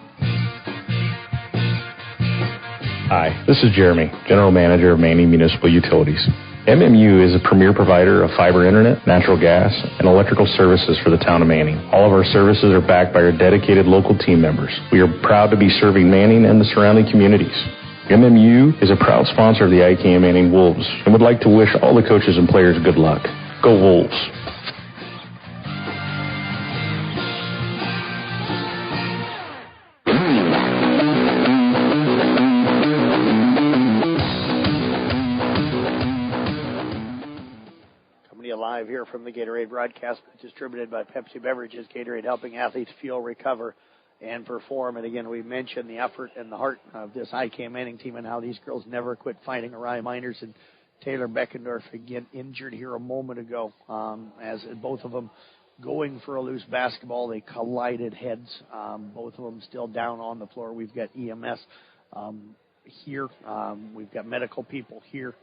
Hi, this is Jeremy, General Manager of Manning Municipal Utilities. MMU is a premier provider of fiber internet, natural gas, and electrical services for the town of Manning. All of our services are backed by our dedicated local team members. We are proud to be serving Manning and the surrounding communities. MMU is a proud sponsor of the IKM Manning Wolves and would like to wish all the coaches and players good luck. Go Wolves! Live here from the Gatorade broadcast, distributed by Pepsi Beverages. Gatorade helping athletes fuel, recover, and perform. And again, we mentioned the effort and the heart of this IKM Manning team and how these girls never quit fighting. Araya Miners and Taylor Beckendorf again injured here a moment ago, as both of them going for a loose basketball. They collided heads. Both of them still down on the floor. We've got EMS here. We've got medical people here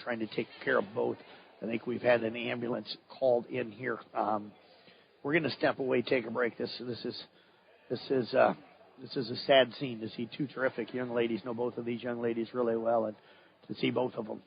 trying to take care of both. I think we've had an ambulance called in here. We're going to step away, take a break. This is a sad scene to see two terrific young ladies. Know both of these young ladies really well, and to see both of them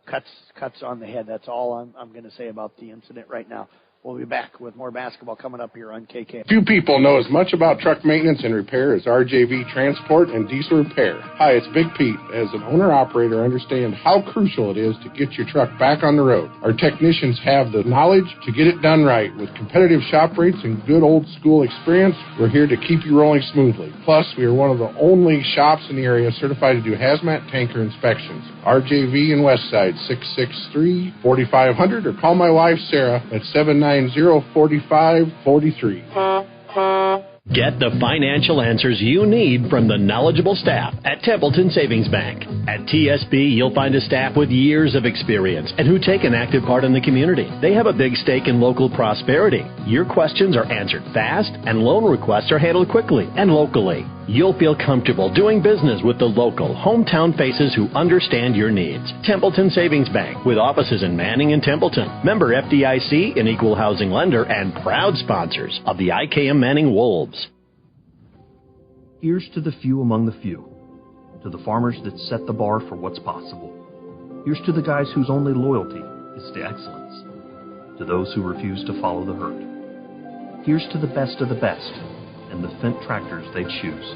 cuts on the head. That's all I'm going to say about the incident right now. We'll be back with more basketball coming up here on KK. Few people know as much about truck maintenance and repair as RJV Transport and Diesel Repair. Hi, it's Big Pete. As an owner-operator, I understand how crucial it is to get your truck back on the road. Our technicians have the knowledge to get it done right. With competitive shop rates and good old-school experience, we're here to keep you rolling smoothly. Plus, we are one of the only shops in the area certified to do hazmat tanker inspections. RJV in Westside, 663-4500, or call my wife, Sarah, at 790-4543. Get the financial answers you need from the knowledgeable staff at Templeton Savings Bank. At TSB, you'll find a staff with years of experience and who take an active part in the community. They have a big stake in local prosperity. Your questions are answered fast, and loan requests are handled quickly and locally. You'll feel comfortable doing business with the local, hometown faces who understand your needs. Templeton Savings Bank, with offices in Manning and Templeton. Member FDIC, an equal housing lender, and proud sponsors of the IKM Manning Wolves. Here's to the few among the few, to the farmers that set the bar for what's possible. Here's to the guys whose only loyalty is to excellence, to those who refuse to follow the herd. Here's to the best of the best and the Fendt tractors they choose.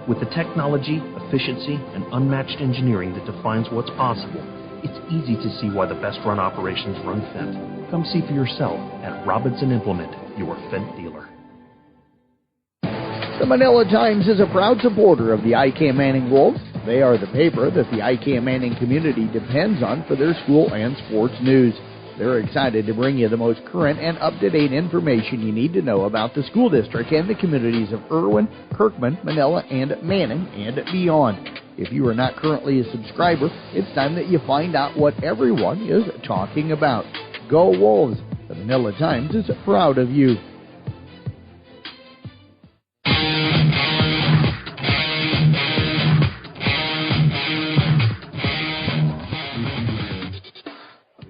With the technology, efficiency, and unmatched engineering that defines what's possible, it's easy to see why the best-run operations run Fendt. Come see for yourself at Robinson Implement, your Fendt dealer. The Manila Times is a proud supporter of the IKM Manning Wolves. They are the paper that the IKM Manning community depends on for their school and sports news. They're excited to bring you the most current and up-to-date information you need to know about the school district and the communities of Irwin, Kirkman, Manila, and Manning, and beyond. If you are not currently a subscriber, it's time that you find out what everyone is talking about. Go Wolves! The Manila Times is proud of you.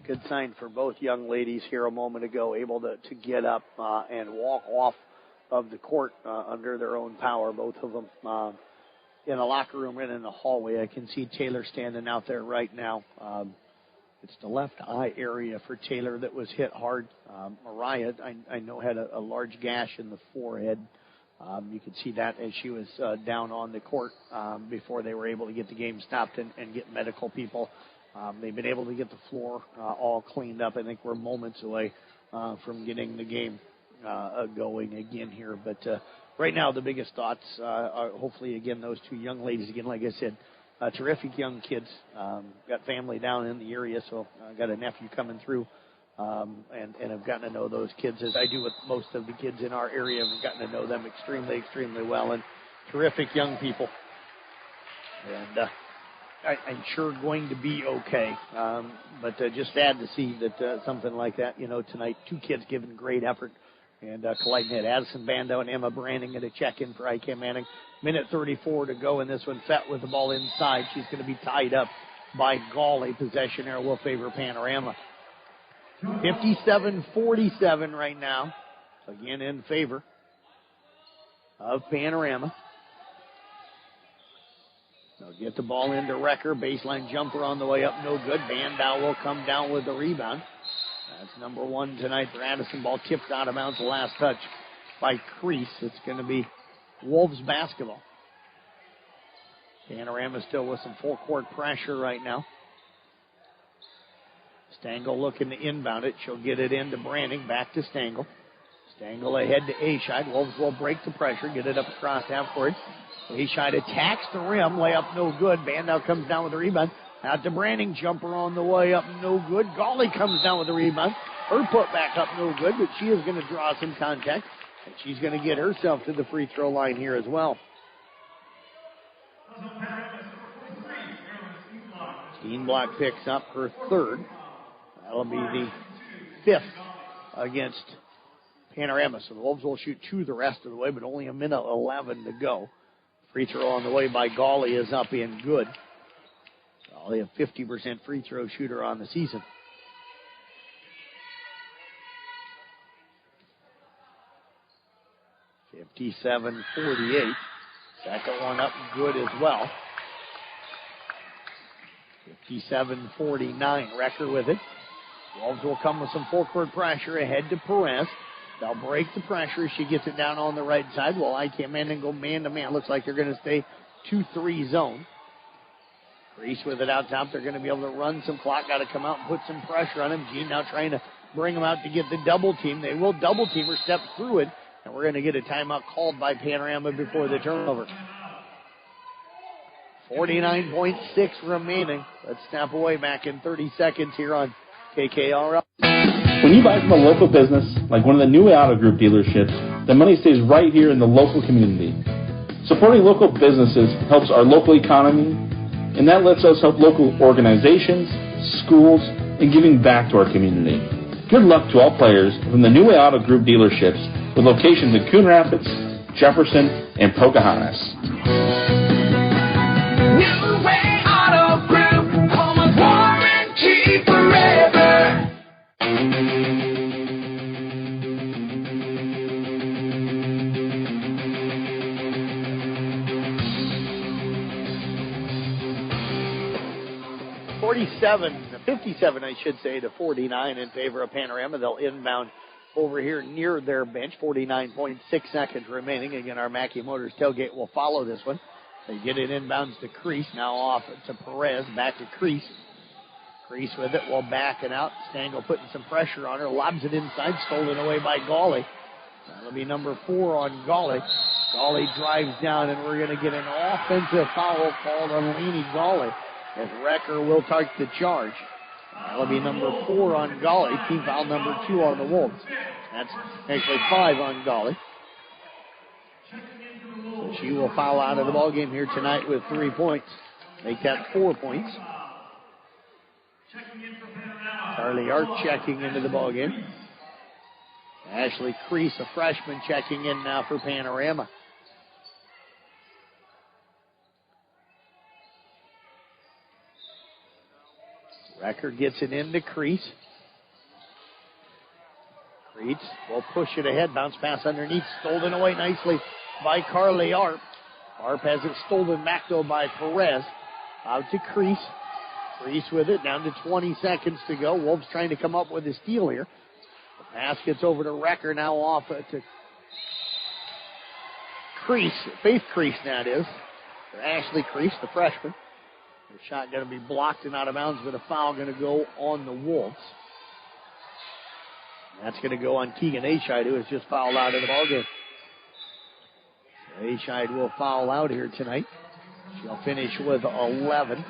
Good sign for both young ladies here a moment ago, able to get up and walk off of the court under their own power, both of them in a locker room and in the hallway. I can see Taylor standing out there right now. It's the left eye area for Taylor that was hit hard. Mariah, I know, had a large gash in the forehead. You could see that as she was down on the court before they were able to get the game stopped and get medical people. They've been able to get the floor all cleaned up. I think we're moments away from getting the game going again here. But right now, the biggest thoughts are hopefully, again, those two young ladies. Again, like I said, terrific young kids. Got family down in the area, so I got a nephew coming through. And I've gotten to know those kids as I do with most of the kids in our area. I've gotten to know them extremely, extremely well. And terrific young people. And I'm sure going to be okay. But just sad to see that something like that, tonight, two kids giving great effort and colliding head. Addison Bando and Emma Branding at a check-in for IKM Manning. Minute 34 to go in this one. Fett with the ball inside. She's going to be tied up by Gawley. Possession error will favor Panorama. 57-47 right now. Again in favor of Panorama. They'll get the ball into Recker. Baseline jumper on the way up. No good. Bandow will come down with the rebound. That's number one tonight for Addison. Ball tipped out of bounds. The last touch by Crease. It's going to be Wolves basketball. Panorama still with some full court pressure right now. Stangl looking to inbound it. She'll get it into Branding. Back to Stangl. Stangl ahead to Ashide. Wolves will break the pressure. Get it up across half court. Ashide attacks the rim. Layup no good. Bandow comes down with the rebound. Out to Branding. Jumper on the way up. No good. Gawley comes down with the rebound. Her put back up no good, but she is going to draw some contact. And she's going to get herself to the free throw line here as well. Steenblock picks up her third. That'll be the fifth against Panorama. So the Wolves will shoot 2 the rest of the way, but only a minute 11 to go. Free throw on the way by Gawley is up and good. Gawley, a 50% free throw shooter on the season. (57-48). Second one up good as well. 57-49. Recker with it. Wolves will come with some full court pressure ahead to Perez. They'll break the pressure. She gets it down on the right side. Well, IKM and go man-to-man. Looks like they're going to stay 2-3 zone. Reese with it out top. They're going to be able to run some clock. Got to come out and put some pressure on him. Gene now trying to bring him out to get the double team. They will double team her, step through it. And we're going to get a timeout called by Panorama before the turnover. 49.6 remaining. Let's snap away back in 30 seconds here on KKRL. When you buy from a local business, like one of the new Auto Group dealerships, the money stays right here in the local community. Supporting local businesses helps our local economy, and that lets us help local organizations, schools, and giving back to our community. Good luck to all players from the New Way Auto Group dealerships with locations in Coon Rapids, Jefferson, and Pocahontas. New Way Auto Group, home of warranty forever. $57 I should say, to 49 in favor of Panorama. They'll inbound over here near their bench. 49.6 seconds remaining. Again, our Mackey Motors tailgate will follow this one. They get it inbounds to Crease. Now off to Perez. Back to Crease. Crease with it. Will back it out. Stangl putting some pressure on her. Lobs it inside. Stolen away by Gawley. That'll be number 4 on Gawley. Gawley drives down, and we're going to get an offensive foul called on Laney Gawley, as Recker will take the charge. That'll be number 4 on Gawley. Team foul number 2 on the Wolves. That's actually 5 on Gawley. So she will foul out of the ballgame here tonight with 3 points. Make that 4 points. Carly Art checking into the ballgame. Ashley Crease, a freshman, checking in now for Panorama. Recker gets it into Crease. Crease will push it ahead. Bounce pass underneath. Stolen away nicely by Carly Arp. Arp has it stolen back, though, by Perez. Out to Crease. Crease with it. Down to 20 seconds to go. Wolves trying to come up with a steal here. The pass gets over to Recker. Now off to Crease. Faith Crease, that is. For Ashley Crease, the freshman. The shot going to be blocked and out of bounds, but a foul going to go on the Wolves. That's going to go on Keegan Ascheid, who has just fouled out of the ballgame. So Ascheid will foul out here tonight. She'll finish with 11.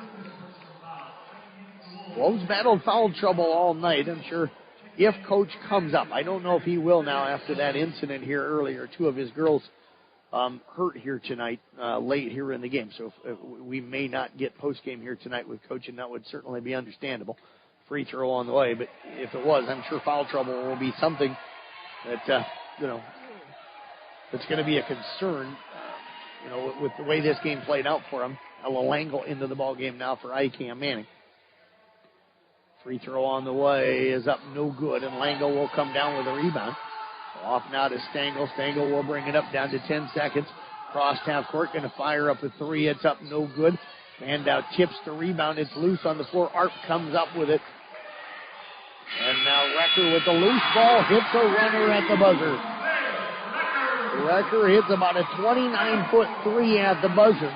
Wolves battled foul trouble all night. I'm sure if Coach comes up, I don't know if he will now after that incident here earlier. 2 of his girls hurt here tonight, late here in the game. So if we may not get postgame here tonight with Coach, and that would certainly be understandable. Free throw on the way, but if it was, I'm sure foul trouble will be something that, that's going to be a concern, with the way this game played out for them. Ella Langle into the ball game now for IKM Manning. Free throw on the way is up, no good, and Langle will come down with a rebound. Off now to Stangl. Stangl will bring it up down to 10 seconds. Cross half court, going to fire up a 3. It's up, no good. Mandow tips the rebound. It's loose on the floor. Arp comes up with it. And now Recker with the loose ball hits a runner at the buzzer. Recker hits about a 29-foot 3 at the buzzer.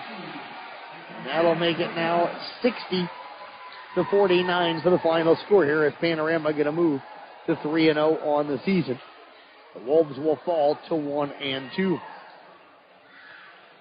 And that'll make it now 60-49 for the final score here, as Panorama going to move to 3-0 on the season. The Wolves will fall to 1-2.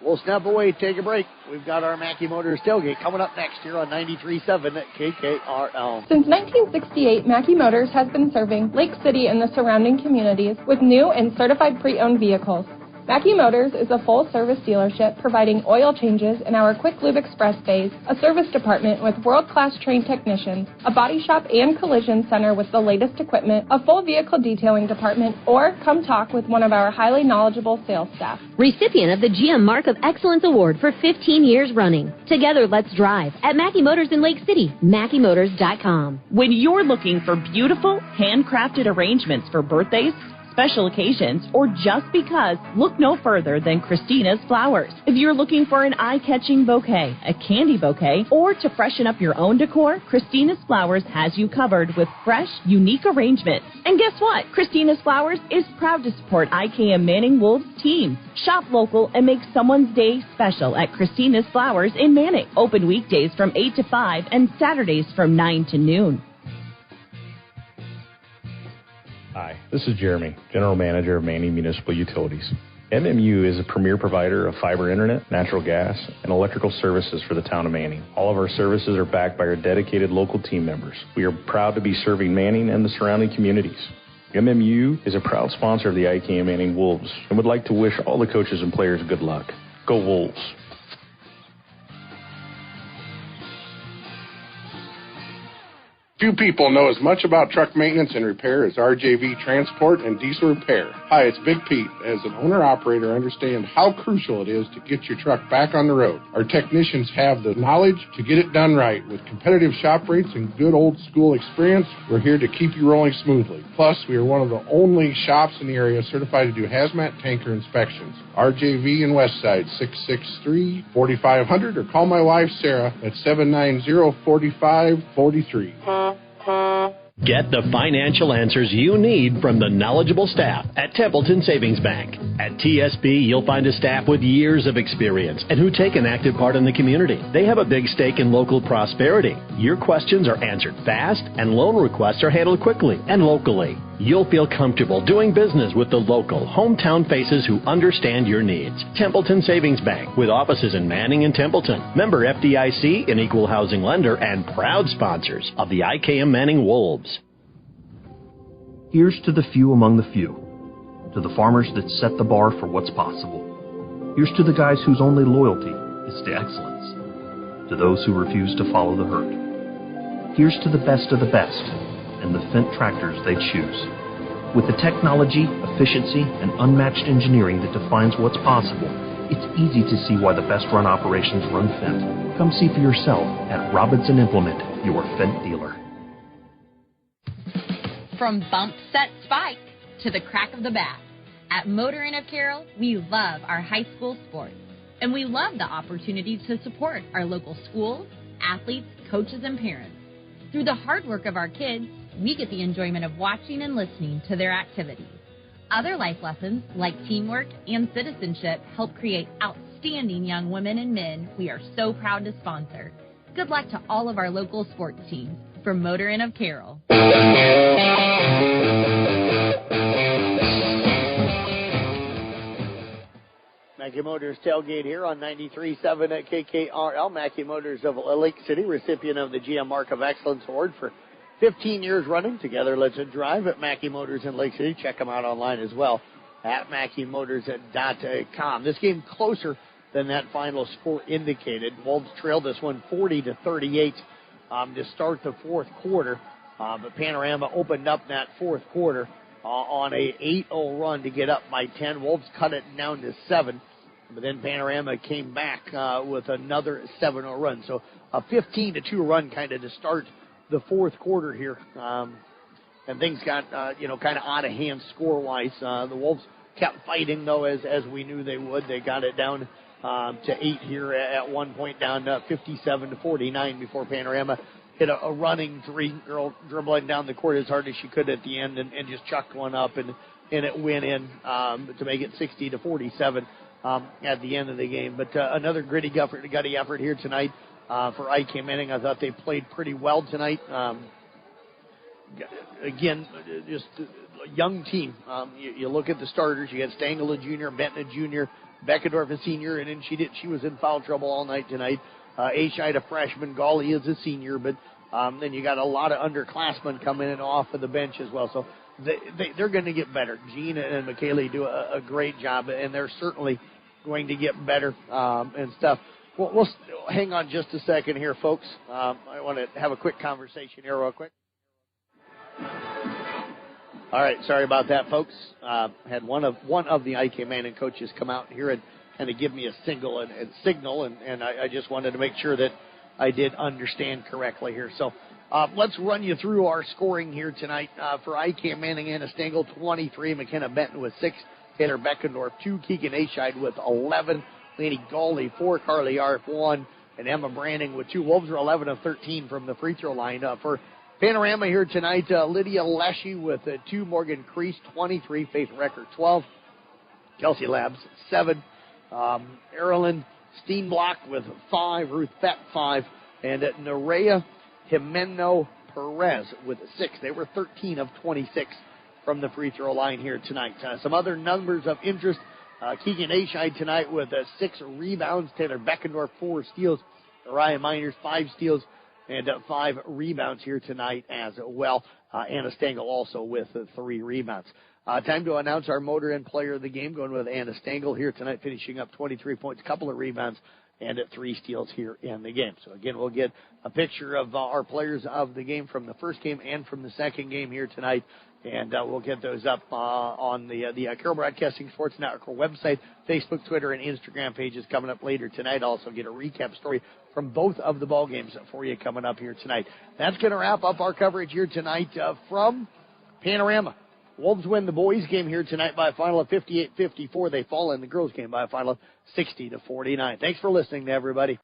We'll step away, take a break. We've got our Mackey Motors tailgate coming up next here on 93.7 at KKRL. Since 1968, Mackey Motors has been serving Lake City and the surrounding communities with new and certified pre-owned vehicles. Mackey Motors is a full-service dealership providing oil changes in our Quick Lube Express bays, a service department with world-class trained technicians, a body shop and collision center with the latest equipment, a full vehicle detailing department, or come talk with one of our highly knowledgeable sales staff. Recipient of the GM Mark of Excellence Award for 15 years running. Together, let's drive at Mackey Motors in Lake City, MackeyMotors.com. When you're looking for beautiful, handcrafted arrangements for birthdays, special occasions, or just because, look no further than Christina's Flowers. If you're looking for an eye-catching bouquet, a candy bouquet, or to freshen up your own decor, Christina's Flowers has you covered with fresh, unique arrangements. And guess what? Christina's Flowers is proud to support IKM Manning Wolves teams. Shop local and make someone's day special at Christina's Flowers in Manning. Open weekdays from 8 to 5 and Saturdays from 9 to noon. Hi, this is Jeremy, General Manager of Manning Municipal Utilities. MMU is a premier provider of fiber internet, natural gas, and electrical services for the town of Manning. All of our services are backed by our dedicated local team members. We are proud to be serving Manning and the surrounding communities. MMU is a proud sponsor of the IKM Manning Wolves and would like to wish all the coaches and players good luck. Go Wolves! Few people know as much about truck maintenance and repair as RJV Transport and Diesel Repair. Hi, it's Big Pete. As an owner-operator, I understand how crucial it is to get your truck back on the road. Our technicians have the knowledge to get it done right. With competitive shop rates and good old-school experience, we're here to keep you rolling smoothly. Plus, we are one of the only shops in the area certified to do hazmat tanker inspections. RJV in Westside, 663-4500, or call my wife, Sarah, at 790-4543. Get the financial answers you need from the knowledgeable staff at Templeton Savings Bank. At TSB, you'll find a staff with years of experience and who take an active part in the community. They have a big stake in local prosperity. Your questions are answered fast, and loan requests are handled quickly and locally. You'll feel comfortable doing business with the local, hometown faces who understand your needs. Templeton Savings Bank, with offices in Manning and Templeton. Member FDIC, an equal housing lender, and proud sponsors of the IKM Manning Wolves. Here's to the few among the few, to the farmers that set the bar for what's possible. Here's to the guys whose only loyalty is to excellence, to those who refuse to follow the herd. Here's to the best of the best and the Fendt tractors they choose. With the technology, efficiency, and unmatched engineering that defines what's possible, it's easy to see why the best-run operations run Fendt. Come see for yourself at Robinson Implement, your Fendt dealer. From bump, set, spike to the crack of the bat, at Motor Inn of Carroll, we love our high school sports, and we love the opportunity to support our local schools, athletes, coaches, and parents. Through the hard work of our kids, we get the enjoyment of watching and listening to their activities. Other life lessons, like teamwork and citizenship, help create outstanding young women and men we are so proud to sponsor. Good luck to all of our local sports teams. From Motor Inn of Carroll. Mackey Motors tailgate here on 93.7 at KKRL. Mackey Motors of Lake City, recipient of the GM Mark of Excellence Award for 15 years running. Together, let's drive at Mackey Motors in Lake City. Check them out online as well at MackeyMotors.com. This game closer than that final score indicated. Wolves trailed this one 40-38 to start the fourth quarter. But Panorama opened up that fourth quarter on a 8-0 run to get up by 10. Wolves cut it down to 7. But then Panorama came back with another 7-0 run. So a 15-2 run kind of to start the fourth quarter here. And things got, kind of out of hand score-wise. The Wolves kept fighting, though, as we knew they would. They got it down to 8 here at one point, down to 57-49 before Panorama hit a running three. Girl dribbling down the court as hard as she could at the end and just chucked one up, and it went in to make it 60-47 at the end of the game. But another gritty effort here tonight for IKM Manning. I thought they played pretty well tonight. Again, just a young team. You look at the starters. You got Stangela Jr., Benton Jr., Beckendorf a senior, and then she was in foul trouble all night tonight. Ashide a freshman, Gawley is a senior, but then you got a lot of underclassmen coming in off of the bench as well. So they're going to get better. Gene and Michaela do a great job, and they're certainly going to get better and stuff. We'll hang on just a second here, folks. I want to have a quick conversation here real quick. All right, sorry about that, folks. Had one of the IK Manning coaches come out here and kind of give me a signal, and I just wanted to make sure that I did understand correctly here. So let's run you through our scoring here tonight. For IK Manning, Anna Stengel, 23, McKenna Benton with 6, Taylor Beckendorf, 2, Keegan Ascheid with 11, Laney Gawley, 4, Carly Arp, 1, and Emma Branding with 2. Wolves are 11 of 13 from the free throw line. For Panorama here tonight, Lydia Leshy with 2, Morgan Crease, 23, Faith Recker, 12, Kelsey Labs, 7, Erilyn Steenblock with 5, Ruth Fett, 5, and Nerea Jimeno Perez with 6. They were 13 of 26 from the free throw line here tonight. Some other numbers of interest. Keegan Ascheid tonight with 6 rebounds. Taylor Beckendorf, 4 steals. Ryan Miners, 5 steals and 5 rebounds here tonight as well. Anna Stengel also with 3 rebounds. Time to announce our Motor Inn player of the game, going with Anna Stengel here tonight, finishing up 23 points, couple of rebounds, and 3 steals here in the game. So, again, we'll get a picture of our players of the game from the first game and from the second game here tonight, and we'll get those up on the Carroll Broadcasting Sports Network website, Facebook, Twitter, and Instagram pages coming up later tonight. Also get a recap story from both of the ball games for you coming up here tonight. That's going to wrap up our coverage here tonight from Panorama. Wolves win the boys' game here tonight by a final of 58-54. They fall in the girls' game by a final of 60-49. Thanks for listening to everybody.